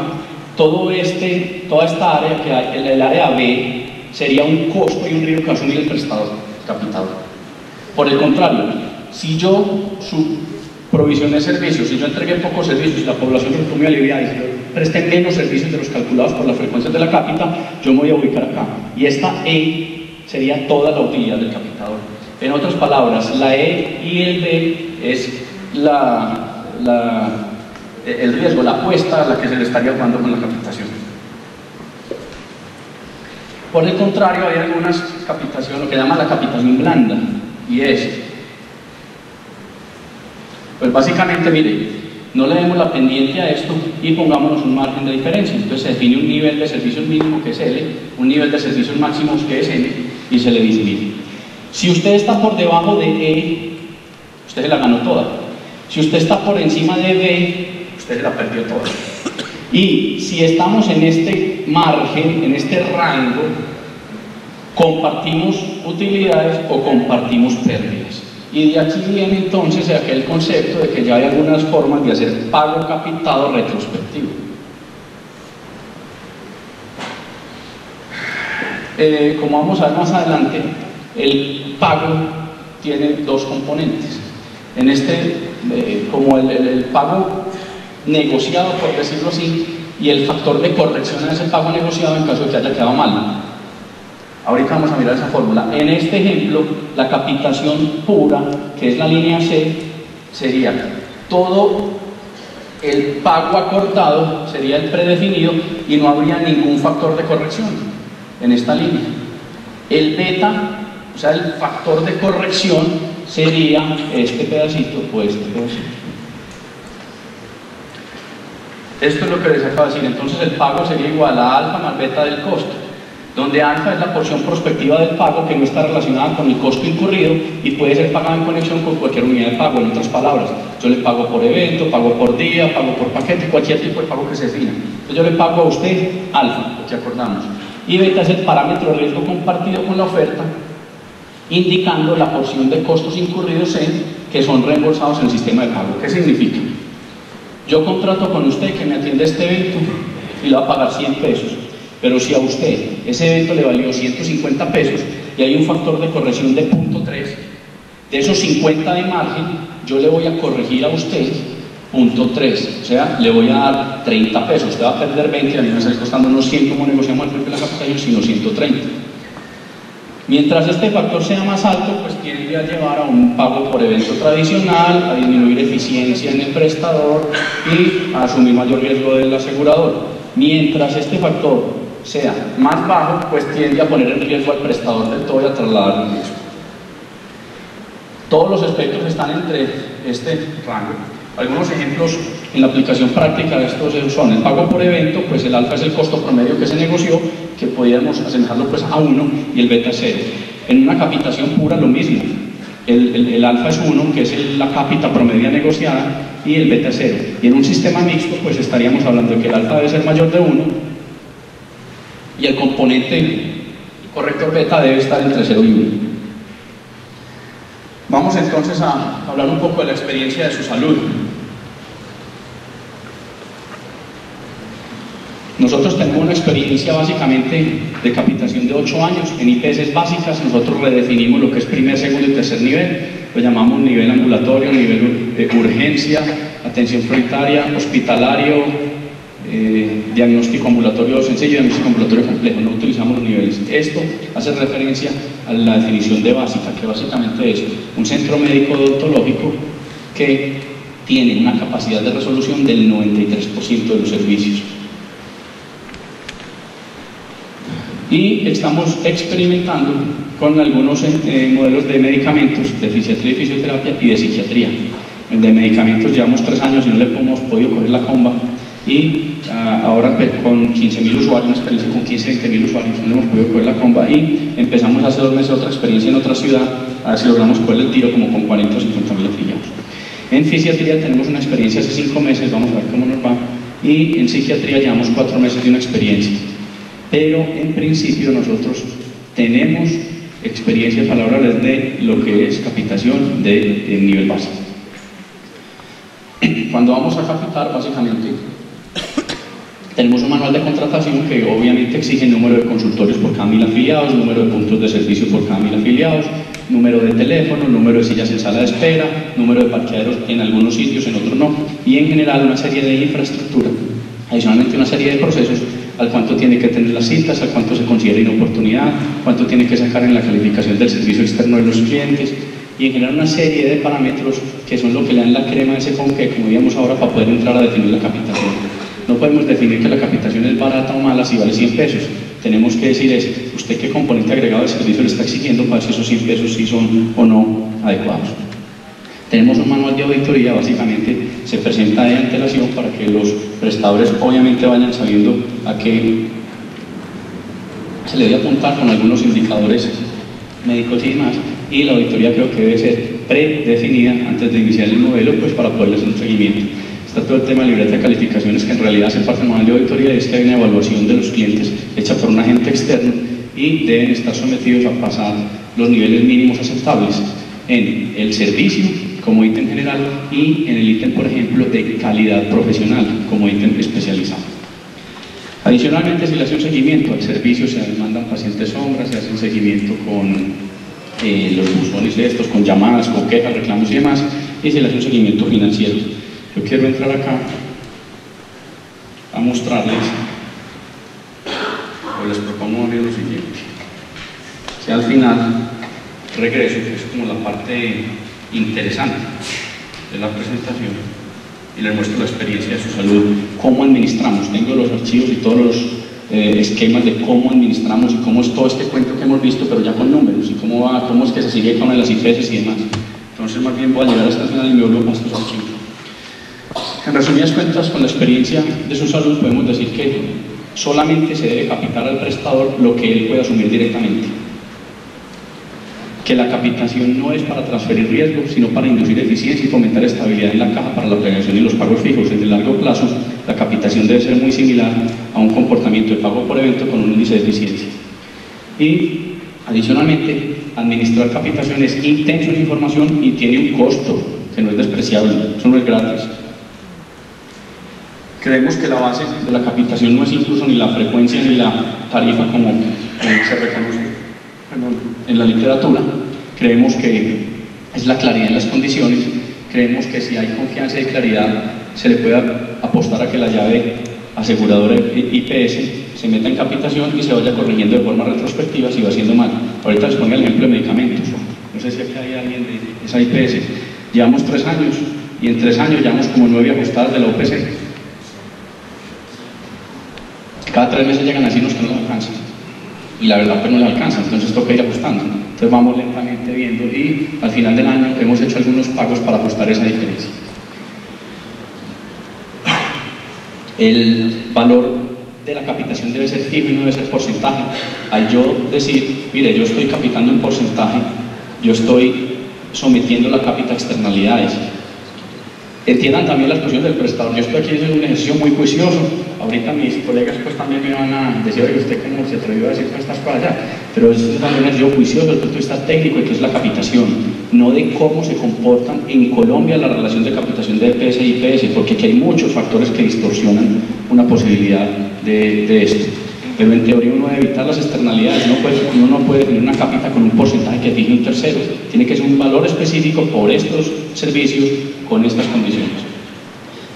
toda esta área que hay, el área B, sería un costo y un riesgo que asumir el prestador capitado. Por el contrario, si yo provisioné servicios, si yo entregué pocos servicios y la población fue muy aliviada y si yo presté menos servicios de los calculados por las frecuencias de la cápita, yo me voy a ubicar acá. Y esta E sería toda la utilidad del capitador. En otras palabras, la E y el B es el riesgo, la apuesta a la que se le estaría jugando con la capitación. Por el contrario, hay algunas capitaciones, lo que llaman la capitación blanda, y es, pues básicamente, mire, no le demos la pendiente a esto y pongámonos un margen de diferencia. Entonces se define un nivel de servicios mínimo que es L, un nivel de servicios máximos que es N, y se le dice, mire, si usted está por debajo de E, usted se la ganó toda. Si usted está por encima de B, usted se la perdió toda. Y si estamos en este margen, en este rango, compartimos utilidades o compartimos pérdidas. Y de aquí viene entonces aquel concepto de que ya hay algunas formas de hacer pago capitado retrospectivo. Como vamos a ver más adelante, el pago tiene dos componentes. En este, como el pago negociado, por decirlo así, y el factor de corrección a ese pago negociado en caso de que haya quedado mal. Ahorita vamos a mirar esa fórmula. En este ejemplo, la capitación pura, que es la línea C, sería todo el pago acordado, sería el predefinido, y no habría ningún factor de corrección en esta línea. El beta, o sea, el factor de corrección, sería este pedacito o este pedacito. Esto es lo que les acabo de decir. Entonces el pago sería igual a alfa más beta del costo, donde alfa es la porción prospectiva del pago que no está relacionada con el costo incurrido y puede ser pagado en conexión con cualquier unidad de pago. En otras palabras, yo le pago por evento, pago por día, pago por paquete, cualquier tipo de pago que se defina. Entonces yo le pago a usted alfa, lo que acordamos. Y beta es el parámetro de riesgo compartido con la oferta, indicando la porción de costos incurridos que son reembolsados en el sistema de pago. ¿Qué significa? Yo contrato con usted que me atiende este evento y le va a pagar 100 pesos. Pero si a usted ese evento le valió 150 pesos y hay un factor de corrección de 0.3, de esos 50 de margen, yo le voy a corregir a usted 0.3, o sea, le voy a dar 30 pesos. Usted va a perder 20, a mí me está costando unos 100 como negociamos al precio de la captación, sino 130. Mientras este factor sea más alto, pues tiende a llevar a un pago por evento tradicional, a disminuir eficiencia en el prestador y a asumir mayor riesgo del asegurador. Mientras este factor sea más bajo, pues tiende a poner en riesgo al prestador del todo y a trasladar el riesgo. Todos los aspectos están entre este rango. Algunos ejemplos en la aplicación práctica de estos son el pago por evento, pues el alfa es el costo promedio que se negoció, que podíamos asemejarlo pues a 1, y el beta es 0. En una capitación pura lo mismo, el alfa es 1, que es la cápita promedia negociada, y el beta es 0. Y en un sistema mixto pues estaríamos hablando de que el alfa debe ser mayor de 1 y el componente corrector beta debe estar entre 0 y 1. Vamos entonces a hablar un poco de la experiencia de su salud. Nosotros tenemos una experiencia básicamente de capitación de 8 años en IPS básicas. Nosotros redefinimos lo que es primer, segundo y tercer nivel. Lo llamamos nivel ambulatorio, nivel de urgencia, atención prioritaria, hospitalario, diagnóstico ambulatorio sencillo y diagnóstico ambulatorio complejo. No utilizamos los niveles. Esto hace referencia a la definición de básica, que básicamente es un centro médico odontológico que tiene una capacidad de resolución del 93% de los servicios. Y estamos experimentando con algunos modelos de medicamentos de fisiatría y fisioterapia y de psiquiatría. El de medicamentos llevamos 3 años y no le hemos podido coger la comba, y ahora con 15.000 usuarios, una experiencia con 15-20.000 usuarios, no le hemos podido coger la comba, y empezamos hace 2 meses otra experiencia en otra ciudad, a ver si logramos coger el tiro como con 40 o 50.000 afiliados. En fisiatría tenemos una experiencia hace 5 meses, vamos a ver cómo nos va, y en psiquiatría llevamos 4 meses de una experiencia. Pero en principio nosotros tenemos experiencia para hablarles de lo que es capitación de nivel básico. Cuando vamos a capitar, básicamente tenemos un manual de contratación que obviamente exige el número de consultorios por cada 1000 afiliados, número de puntos de servicio por cada 1000 afiliados, número de teléfono, número de sillas en sala de espera, número de parqueaderos en algunos sitios, en otros no, y en general una serie de infraestructura. Adicionalmente una serie de procesos, al cuánto tiene que tener las citas, al cuánto se considera inoportunidad, cuánto tiene que sacar en la calificación del servicio externo de los clientes, y en general una serie de parámetros que son lo que le dan la crema a ese ponqué, como veíamos ahora, para poder entrar a definir la capitación. No podemos definir que la capitación es barata o mala si vale 100 pesos. Tenemos que decir es, ¿usted qué componente agregado de servicio le está exigiendo para ver si esos 100 pesos sí son o no adecuados? Tenemos un manual de auditoría, básicamente se presenta de antelación para que los prestadores obviamente vayan sabiendo a qué se le debe apuntar con algunos indicadores médicos y demás, y la auditoría creo que debe ser predefinida antes de iniciar el modelo, pues para poder hacer un seguimiento. Está todo el tema de libreta de calificaciones, que en realidad hace parte del manual de auditoría, es que hay una evaluación de los clientes hecha por un agente externo y deben estar sometidos a pasar los niveles mínimos aceptables en el servicio como ítem general y en el ítem, por ejemplo, de calidad profesional como ítem especializado. Adicionalmente, se le hace un seguimiento al servicio, se mandan pacientes sombras, se hace un seguimiento con los buzones estos, con llamadas, con quejas, reclamos y demás, y se le hace un seguimiento financiero. Yo quiero entrar acá a mostrarles, o les propongo lo siguiente. Si al final regreso, que es como la parte interesante de la presentación, y les muestro la experiencia de su salud, cómo administramos. Tengo los archivos y todos los esquemas de cómo administramos y cómo es todo este cuento que hemos visto, pero ya con números, y cómo va, cómo es que se sigue con las IPS y demás. Entonces, más bien voy a llegar hasta el final y me vuelvo a estos archivos. En resumidas cuentas, con la experiencia de su salud, podemos decir que solamente se debe capitar al prestador lo que él puede asumir directamente. Que la capitación no es para transferir riesgo, sino para inducir eficiencia y fomentar estabilidad en la caja para la planeación y los pagos fijos. En el largo plazo, la capitación debe ser muy similar a un comportamiento de pago por evento con un índice de eficiencia. Y, adicionalmente, administrar capitación es intenso en información y tiene un costo que no es despreciable, eso no es gratis. Creemos que la base de la capitación no es incluso ni la frecuencia ni la tarifa como se reconoce en la literatura. Creemos que es la claridad en las condiciones. Creemos que si hay confianza y claridad se le puede apostar a que la llave aseguradora IPS se meta en capitación y se vaya corrigiendo de forma retrospectiva si va haciendo mal. Ahorita les pongo el ejemplo de medicamentos. No sé si aquí hay alguien de esa IPS. Llevamos 3 años y en 3 años llevamos como 9 ajustadas de la OPC. Cada 3 meses llegan así unos que no nos alcanzan. Y la verdad pues no les alcanza, entonces toca ir ajustando. Entonces vamos lentamente viendo y al final del año hemos hecho algunos pagos para ajustar esa diferencia. El valor de la capitación debe ser fijo y no debe ser porcentaje. Al yo decir, mire, yo estoy capitando en porcentaje, yo estoy sometiendo la capita a externalidades. Entiendan también las cuestiones del prestador. Yo estoy aquí haciendo un ejercicio muy juicioso. Ahorita mis colegas pues también me van a decir, oye, usted cómo se atrevió a decir que estás para allá. Pero es también un ejercicio juicioso desde el punto de vista técnico y que es la capitación, no de cómo se comportan en Colombia la relación de capitación de EPS e IPS, porque aquí hay muchos factores que distorsionan una posibilidad de esto. Pero en teoría uno debe evitar las externalidades. Uno no puede definir una capita con un porcentaje que fije un tercero. Tiene que ser un valor específico por estos servicios con estas condiciones.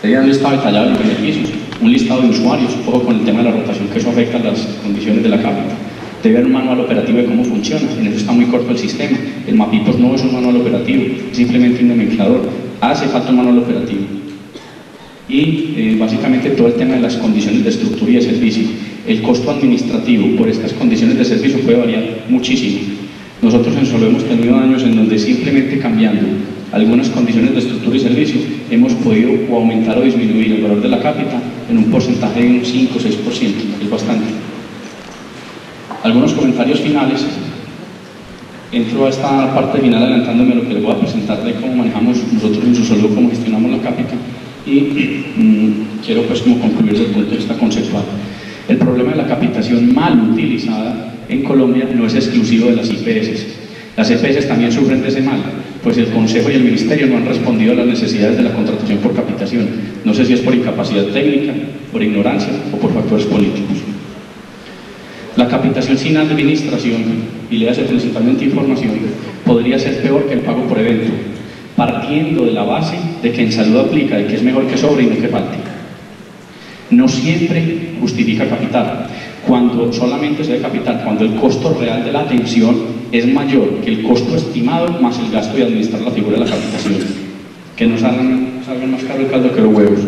Sería un listado detallado de los beneficios, un listado de usuarios, ojo con el tema de la rotación, que eso afecta las condiciones de la capita. Debe haber un manual operativo de cómo funciona. En eso está muy corto el sistema. El Mapipos no es un manual operativo, es simplemente un nomenclador. Hace falta un manual operativo. Y básicamente todo el tema de las condiciones de estructura y de servicio. El costo administrativo por estas condiciones de servicio puede variar muchísimo. Nosotros en Solo hemos tenido años en donde simplemente cambiando algunas condiciones de estructura y servicio hemos podido o aumentar o disminuir el valor de la cápita en un porcentaje de un 5 o 6%, es bastante. Algunos comentarios finales. Entro a esta parte final adelantándome a lo que les voy a presentar de cómo manejamos nosotros en Solo, cómo gestionamos la cápita, y quiero pues como concluir desde el punto de vista conceptual. El problema de la capitación mal utilizada en Colombia no es exclusivo de las IPS. Las EPS también sufren de ese mal, pues el Consejo y el Ministerio no han respondido a las necesidades de la contratación por capitación. No sé si es por incapacidad técnica, por ignorancia o por factores políticos. La capitación sin administración, y le hace principalmente información, podría ser peor que el pago por evento, partiendo de la base de que en salud aplica de que es mejor que sobre y no que falte. No siempre justifica capitar. Cuando solamente se debe capitar, cuando el costo real de la atención es mayor que el costo estimado más el gasto de administrar la figura de la capitación, que no salgan más caro el caldo que los huevos.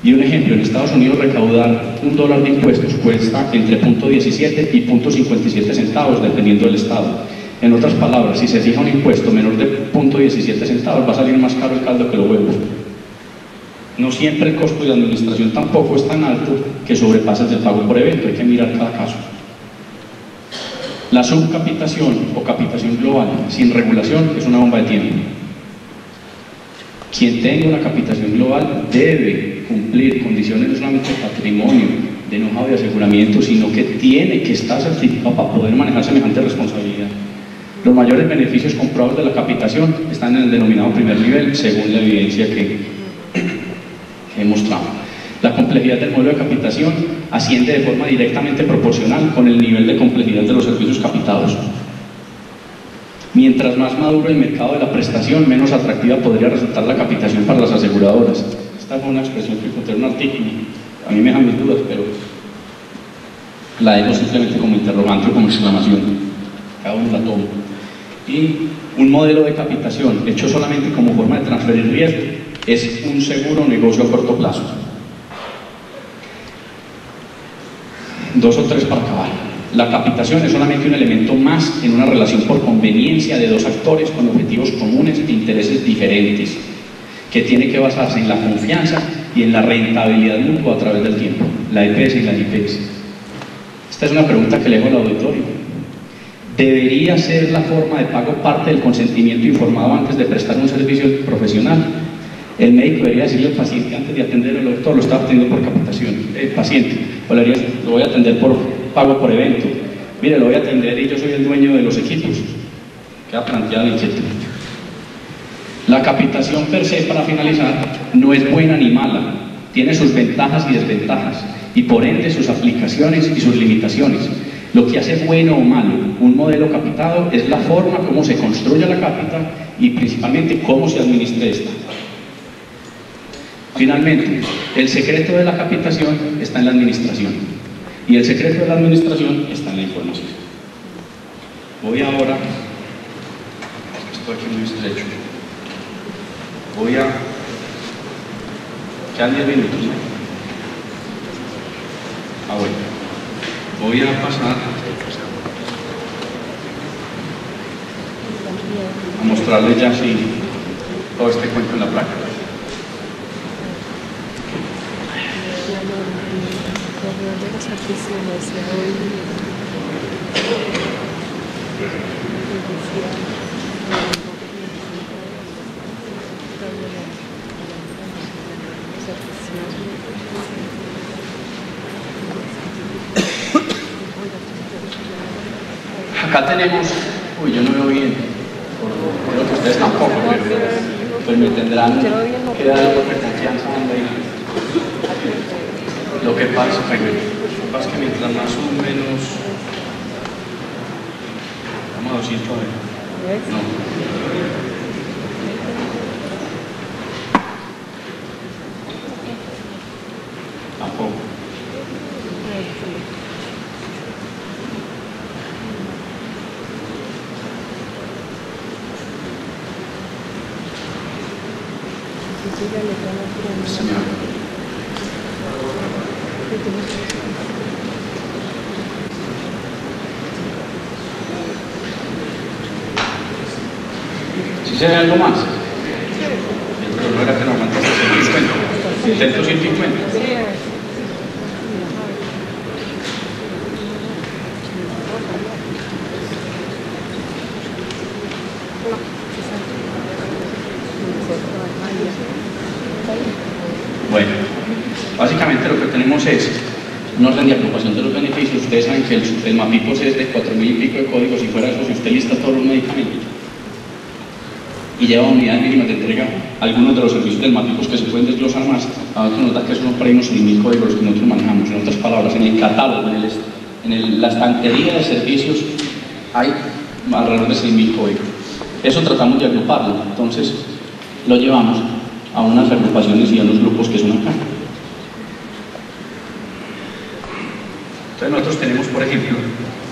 Y un ejemplo, en Estados Unidos recaudar $1 de impuestos cuesta entre 0.17 y 0.57 centavos, dependiendo del estado. En otras palabras, si se fija un impuesto menor de 0.17 centavos, va a salir más caro el caldo que los huevos. No siempre el costo de administración tampoco es tan alto que sobrepase el del pago por evento, hay que mirar cada caso. La subcapitación o capitación global sin regulación es una bomba de tiempo. Quien tenga una capitación global debe cumplir condiciones no solamente de patrimonio, de know-how de aseguramiento, sino que tiene que estar certificado para poder manejar semejante responsabilidad. Los mayores beneficios comprobados de la capitación están en el denominado primer nivel, según la evidencia que he mostrado. La complejidad del modelo de capitación asciende de forma directamente proporcional con el nivel de complejidad de los servicios capitados. Mientras más maduro el mercado de la prestación, menos atractiva podría resultar la capitación para las aseguradoras. Esta fue una expresión que encontré en un artículo, a mí me dejan mis dudas, pero la dejo simplemente como interrogante o como exclamación, cada uno la toma. Y un modelo de capitación hecho solamente como forma de transferir riesgo es un seguro negocio a corto plazo. 2 o 3 para acabar. La capitación es solamente un elemento más en una relación por conveniencia de dos actores con objetivos comunes e intereses diferentes, que tiene que basarse en la confianza y en la rentabilidad mutua a través del tiempo, la EPS y la IPS. Esta es una pregunta que le hago al auditorio. ¿Debería ser la forma de pago parte del consentimiento informado antes de prestar un servicio profesional? El médico debería decirle al paciente antes de atender al doctor, lo está atendiendo por capitación, paciente, o le diría, lo voy a atender por pago por evento. Mire, lo voy a atender y yo soy el dueño de los equipos. Queda planteada la inquietud. La capitación per se, para finalizar, no es buena ni mala. Tiene sus ventajas y desventajas, y por ende sus aplicaciones y sus limitaciones. Lo que hace bueno o malo un modelo capitado es la forma como se construye la cápita y principalmente cómo se administra esta. Finalmente, el secreto de la capitación está en la administración y el secreto de la administración está en la información. Voy ahora, estoy aquí muy estrecho, quedan 10 minutos, ¿no? Bueno, voy a pasar a mostrarles ya así todo este cuento en la práctica. Acá tenemos, yo no veo bien, creo que ustedes tampoco, pero me tendrán que dar algo de confianza lo que pasa es que mientras más o menos, vamos a 200 a ver, no. Tampoco. ¿Sí se ve algo más? Pero no era que no aguantaste 150. Intento 150. Bueno, básicamente lo que tenemos es un orden de agrupación de los beneficios. Ustedes saben que el MAPIPOS es de 4.000 y pico de códigos, y fuera de eso, si usted lista todos los medicamentos y lleva unidades mínimas de entrega, algunos de los servicios del MAPIPOS que se pueden desglosar más, a nosotros nos da que son por ahí unos 6.000 códigos los que nosotros manejamos. En otras palabras, en el catálogo, en la estantería de servicios hay alrededor de 6.000 códigos. Eso tratamos de agruparlo, entonces lo llevamos a unas agrupaciones y a unos grupos que son acá. Entonces nosotros tenemos, por ejemplo,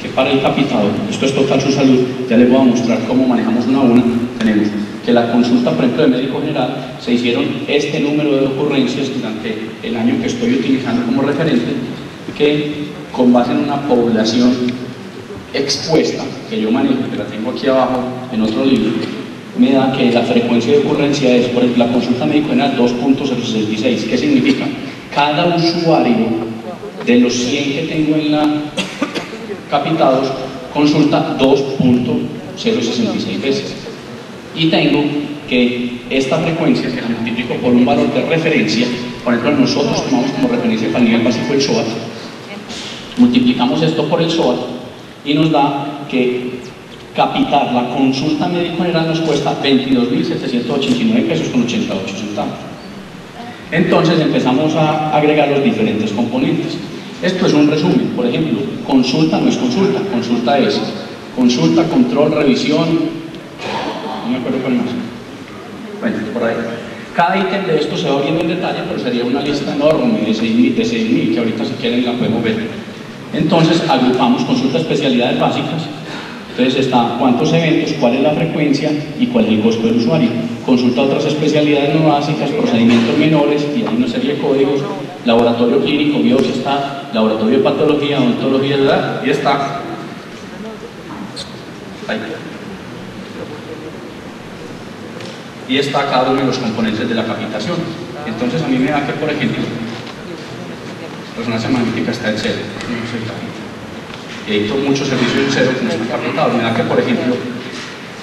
que para el capitado, esto es Total Su Salud, ya les voy a mostrar cómo manejamos una a una. Tenemos que la consulta, por ejemplo, de médico general, se hicieron este número de ocurrencias durante el año que estoy utilizando como referente, que con base en una población expuesta, que yo manejo, que la tengo aquí abajo en otro libro, me da que la frecuencia de ocurrencia es, por ejemplo, la consulta médico general 2.066. ¿Qué significa? Cada usuario de los 100 que tengo en la capitados consulta 2.066 veces. Y tengo que esta frecuencia, que la multiplico por un valor de referencia, por ejemplo, nosotros tomamos como referencia para el nivel básico el SOAT, multiplicamos esto por el SOAT y nos da que capitar la consulta médico general nos cuesta 22.789 pesos con 88 centavos. Entonces empezamos a agregar los diferentes componentes. Esto es un resumen. Por ejemplo, consulta no es consulta, consulta es consulta, control, revisión, no me acuerdo cuál más. Bueno, por ahí. Cada ítem de esto se va abriendo en detalle, pero sería una lista enorme de 6.000, que ahorita si quieren la podemos ver. Entonces agrupamos consulta especialidades básicas. Entonces está cuántos eventos, cuál es la frecuencia y cuál es el costo del usuario. Consulta otras especialidades no básicas, procedimientos menores, y hay una serie de códigos. Laboratorio clínico, biopsia está, laboratorio de patología, odontología, y está ahí. Y está cada uno de los componentes de la capitación. Entonces a mí me da que, por ejemplo, la resonancia magnética está en cero, no se capita. Y hay muchos servicios en cero que no están capitados. Me da que, por ejemplo,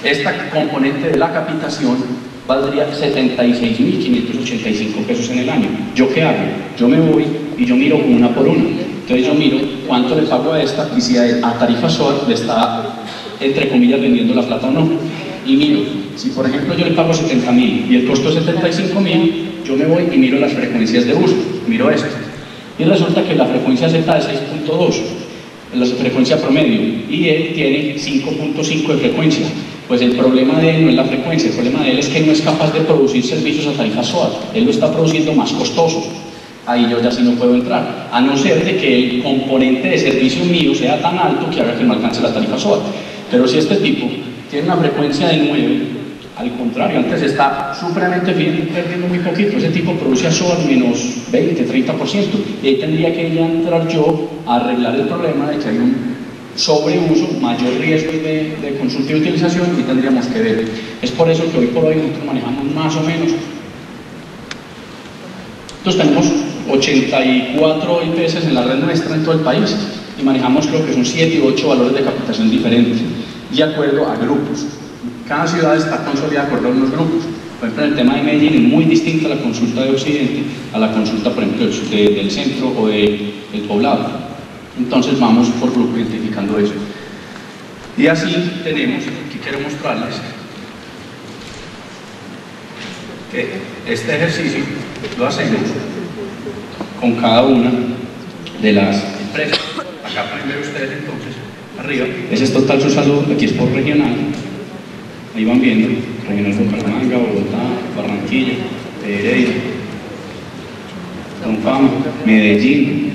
esta componente de la capitación valdría 76.585 pesos en el año. ¿Yo qué hago? Yo me voy y yo miro una por una. Entonces yo miro cuánto le pago a esta y si a tarifa SOAT le está, entre comillas, vendiendo la plata o no. Y miro, si por ejemplo yo le pago 70.000 y el costo es 75.000, yo me voy y miro las frecuencias de uso. Miro esto. Y resulta que la frecuencia Z es 6.2. La frecuencia promedio, y él tiene 5.5 de frecuencia. Pues el problema de él no es la frecuencia, el problema de él es que no es capaz de producir servicios a tarifa SOAT. Él lo está produciendo más costoso. Ahí yo ya sí no puedo entrar, a no ser de que el componente de servicio mío sea tan alto que haga que no alcance la tarifa SOAT. Pero si este tipo tiene una frecuencia de 9, al contrario, antes está supremamente bien, perdiendo muy poquito. Ese tipo produce a SOAT menos 20, 30%. Y ahí tendría que ya entrar yo a arreglar el problema de que hay un sobreuso, mayor riesgo de consulta y utilización, y tendríamos que ver. Es por eso que hoy por hoy nosotros manejamos más o menos. Entonces tenemos 84 IPS en la red nuestra en todo el país y manejamos creo que son 7 u 8 valores de capitación diferentes, de acuerdo a grupos. Cada ciudad está consolidada por unos grupos. Por ejemplo, en el tema de Medellín es muy distinta la consulta de Occidente a la consulta, por ejemplo, del centro o del poblado. Entonces vamos por grupo identificando eso. Y así tenemos, aquí quiero mostrarles que este ejercicio lo hacemos con cada una de las empresas. Acá pueden ver ustedes entonces, arriba, ese es Total Su Salud, aquí es por regional. Ahí van viendo, regional Bucaramanga, Bogotá, Barranquilla, Pereira, Confama, Medellín,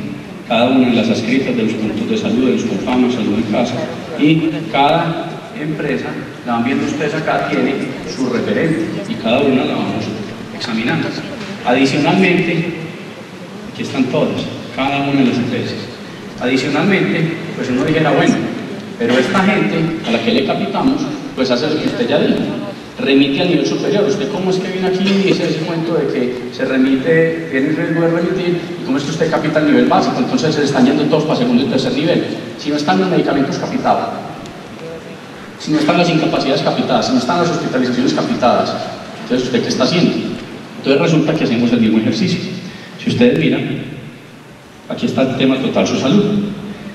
cada una de las adscritas de los puntos de salud, de los Confama, Salud en Casa, y cada empresa, la van viendo ustedes acá, tiene su referente, y cada una la vamos examinando. Adicionalmente, aquí están todas, cada una de las empresas. Adicionalmente, pues uno dijera, bueno, pero esta gente a la que le capitamos, pues hace lo que usted ya dijo, remite al nivel superior. ¿Usted cómo es que viene aquí y dice ese cuento de que se remite, tiene el riesgo de remitir, y cómo es que usted capita el nivel básico? Entonces se están yendo todos para segundo y tercer nivel. Si no están los medicamentos capitados, si no están las incapacidades capitadas, si no están las hospitalizaciones capitadas, entonces ¿usted qué está haciendo? Entonces resulta que hacemos el mismo ejercicio. Si ustedes miran, aquí está el tema Total Su Salud.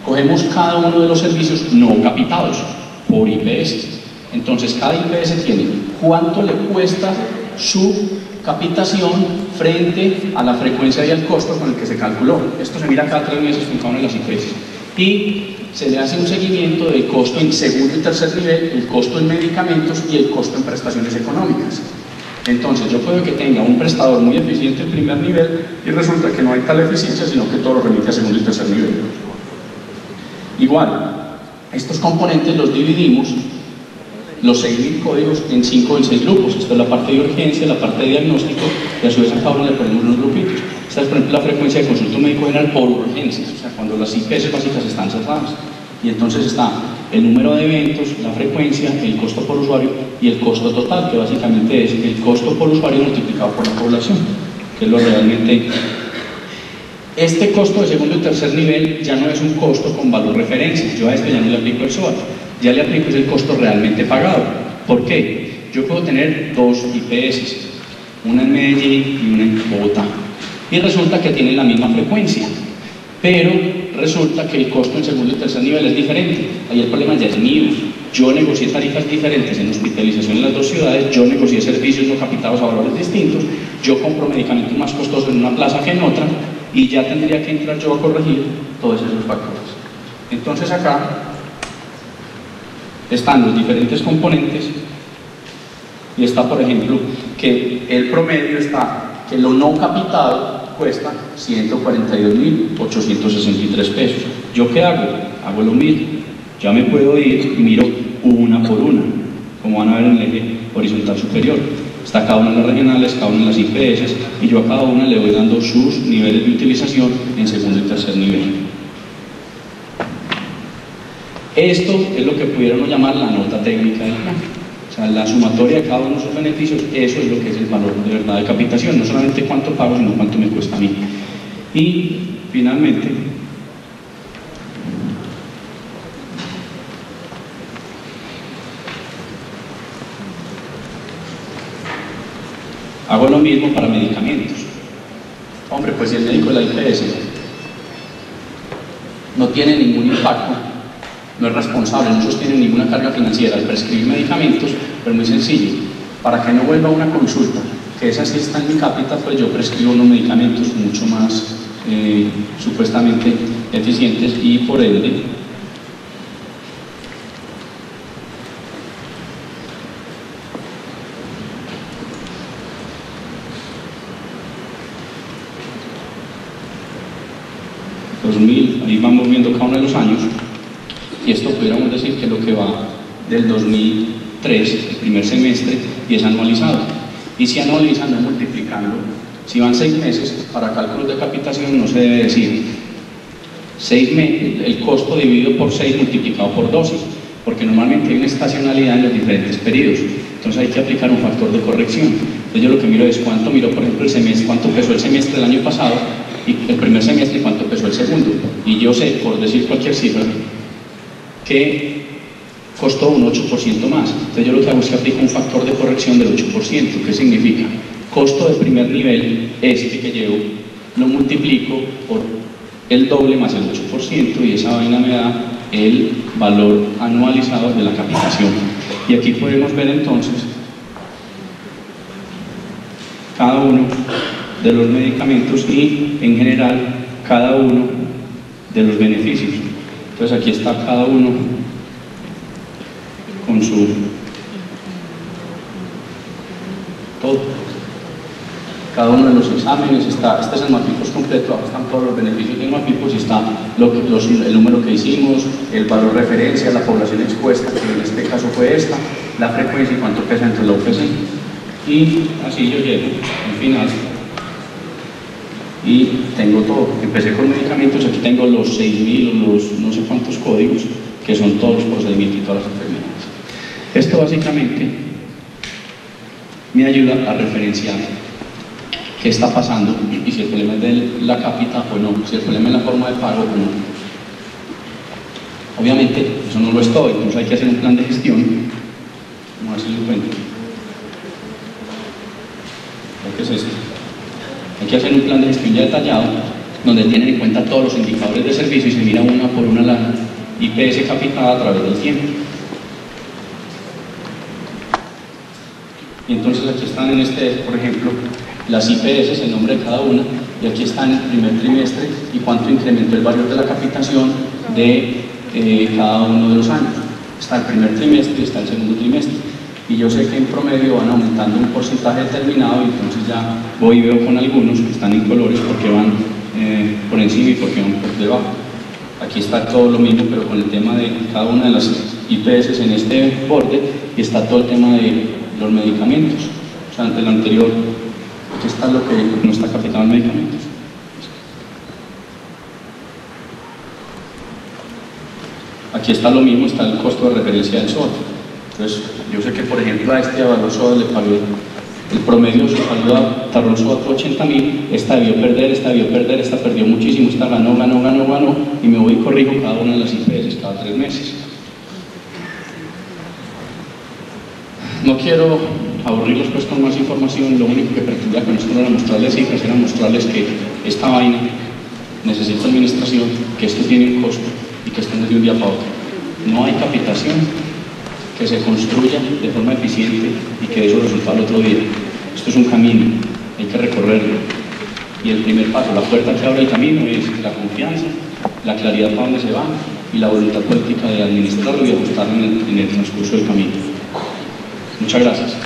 Cogemos cada uno de los servicios no capitados por IPS. Entonces cada IPS tiene cuánto le cuesta su capitación frente a la frecuencia y al costo con el que se calculó. Esto se mira cada 3 meses con cada una de las IPS. Y se le hace un seguimiento del costo en segundo y tercer nivel, el costo en medicamentos y el costo en prestaciones económicas. Entonces yo puedo que tenga un prestador muy eficiente en primer nivel y resulta que no hay tal eficiencia, sino que todo lo remite a segundo y tercer nivel. Igual, Estos componentes los dividimos, los 6.000 códigos, en 5 o en 6 grupos. Esto es la parte de urgencia, la parte de diagnóstico, y a su vez a cada uno le ponemos unos grupitos. Esta es, por ejemplo, la frecuencia de consulta médico general por urgencias, o sea, cuando las IPS básicas están cerradas. Y entonces está el número de eventos, la frecuencia, el costo por usuario y el costo total, que básicamente es el costo por usuario multiplicado por la población, que es lo realmente. Este costo de segundo y tercer nivel ya no es un costo con valor referencia. Yo a esto ya no le aplico el SOAT, ya le aplico el costo realmente pagado. ¿Por qué? Yo puedo tener 2 IPS, una en Medellín y una en Bogotá, y resulta que tienen la misma frecuencia, pero resulta que el costo en segundo y tercer nivel es diferente. Ahí el problema ya es mío. Yo negocié tarifas diferentes en hospitalización en las 2 ciudades, yo negocié servicios no captados a valores distintos, yo compro medicamentos más costosos en una plaza que en otra, y ya tendría que entrar yo a corregir todos esos factores. Entonces acá están los diferentes componentes, y está, por ejemplo, que el promedio está, que lo no capitado cuesta 142.863 pesos. ¿Yo qué hago? Hago lo mismo. Ya me puedo ir y miro una por una, como van a ver en el eje horizontal superior. Está cada una de las regionales, cada una de las IPS, y yo a cada una le voy dando sus niveles de utilización en segundo y tercer nivel. Esto es lo que pudieron llamar la nota técnica del plan. O sea, la sumatoria de cada uno de sus beneficios, eso es lo que es el valor de verdad de capitación, no solamente cuánto pago, sino cuánto me cuesta a mí. Y finalmente, hago lo mismo para medicamentos. Hombre, pues si el médico de la IPS no tiene ningún impacto, no es responsable, no sostiene ninguna carga financiera al prescribir medicamentos, pero muy sencillo, para que no vuelva a una consulta, que esa sí está en mi cápita, pues yo prescribo unos medicamentos mucho más supuestamente eficientes, y por ende ahí vamos viendo cada uno de los años, y esto pudiéramos decir que lo que va del 2003, el primer semestre, y es anualizado. Y si anualizan, no multiplicando. Si van 6 meses, para cálculos de capitación no se debe decir 6 meses, el costo dividido por 6 multiplicado por 12, porque normalmente hay una estacionalidad en los diferentes periodos. Entonces hay que aplicar un factor de corrección. Entonces yo lo que miro es cuánto miro, por ejemplo, el semestre, cuánto pesó el semestre del año pasado, y el primer semestre, cuánto pesó el segundo. Y yo sé, por decir cualquier cifra, que costó un 8% más. Entonces yo lo que hago es que aplico un factor de corrección del 8%. ¿Qué significa? Costo de primer nivel, este que llevo, lo multiplico por el doble más el 8%, y esa vaina me da el valor anualizado de la capitación. Y aquí podemos ver entonces cada uno de los medicamentos y en general cada uno de los beneficios. Entonces aquí está cada uno con su todo, cada uno de los exámenes. Este es el MAPIPOS completo, acá están todos los beneficios del MAPIPOS, y está el número que hicimos, el valor referencia, la población expuesta, que en este caso fue esta, la frecuencia y cuánto pesa entre la UPC. Y así yo llego al final y tengo todo. Empecé con medicamentos, aquí tengo los 6.000 o los no sé cuántos códigos, que son todos los procedimientos y todas las enfermedades. Esto básicamente me ayuda a referenciar qué está pasando y si el problema es de la cápita o no, si el problema es la forma de pago o no. Obviamente eso no lo es todo, entonces hay que hacer un plan de gestión. Vamos a ver si lo encuentro. ¿Qué es esto? Hay que hacer un plan de gestión ya detallado, donde tienen en cuenta todos los indicadores de servicio y se mira una por una la IPS capitada a través del tiempo. Y entonces aquí están en este, por ejemplo, las IPS, el nombre de cada una, y aquí está en el primer trimestre y cuánto incrementó el valor de la capitación de cada uno de los años. Está el primer trimestre y está el segundo trimestre. Y yo sé que en promedio van aumentando un porcentaje determinado, y entonces ya voy y veo con algunos que están en colores porque van por encima y porque van por debajo. Aquí está todo lo mismo, pero con el tema de cada una de las IPS en este borde, y está todo el tema de los medicamentos. O sea, ante el anterior, aquí está lo que no está capitado en medicamentos. Aquí está lo mismo, está el costo de referencia del SOAT. Entonces, yo sé que, por ejemplo, a este valor SOAT le pagó el promedio de su salud a Tarrón SOAT fue 80.000, esta debió perder, esta perdió muchísimo, esta ganó, y me voy y corrijo cada una de las IPS cada 3 meses. No quiero aburrirlos pues con más información, lo único que pretendía con esto no era mostrarles cifras, era mostrarles que esta vaina necesita administración, que esto tiene un costo y que esto no es de un día para otro. No hay capitación que se construya de forma eficiente y que de eso resulta el otro día. Esto es un camino, hay que recorrerlo. Y el primer paso, la puerta que abre el camino, es la confianza, la claridad para dónde se va y la voluntad política de administrarlo y ajustarlo en el transcurso del camino. Muchas gracias.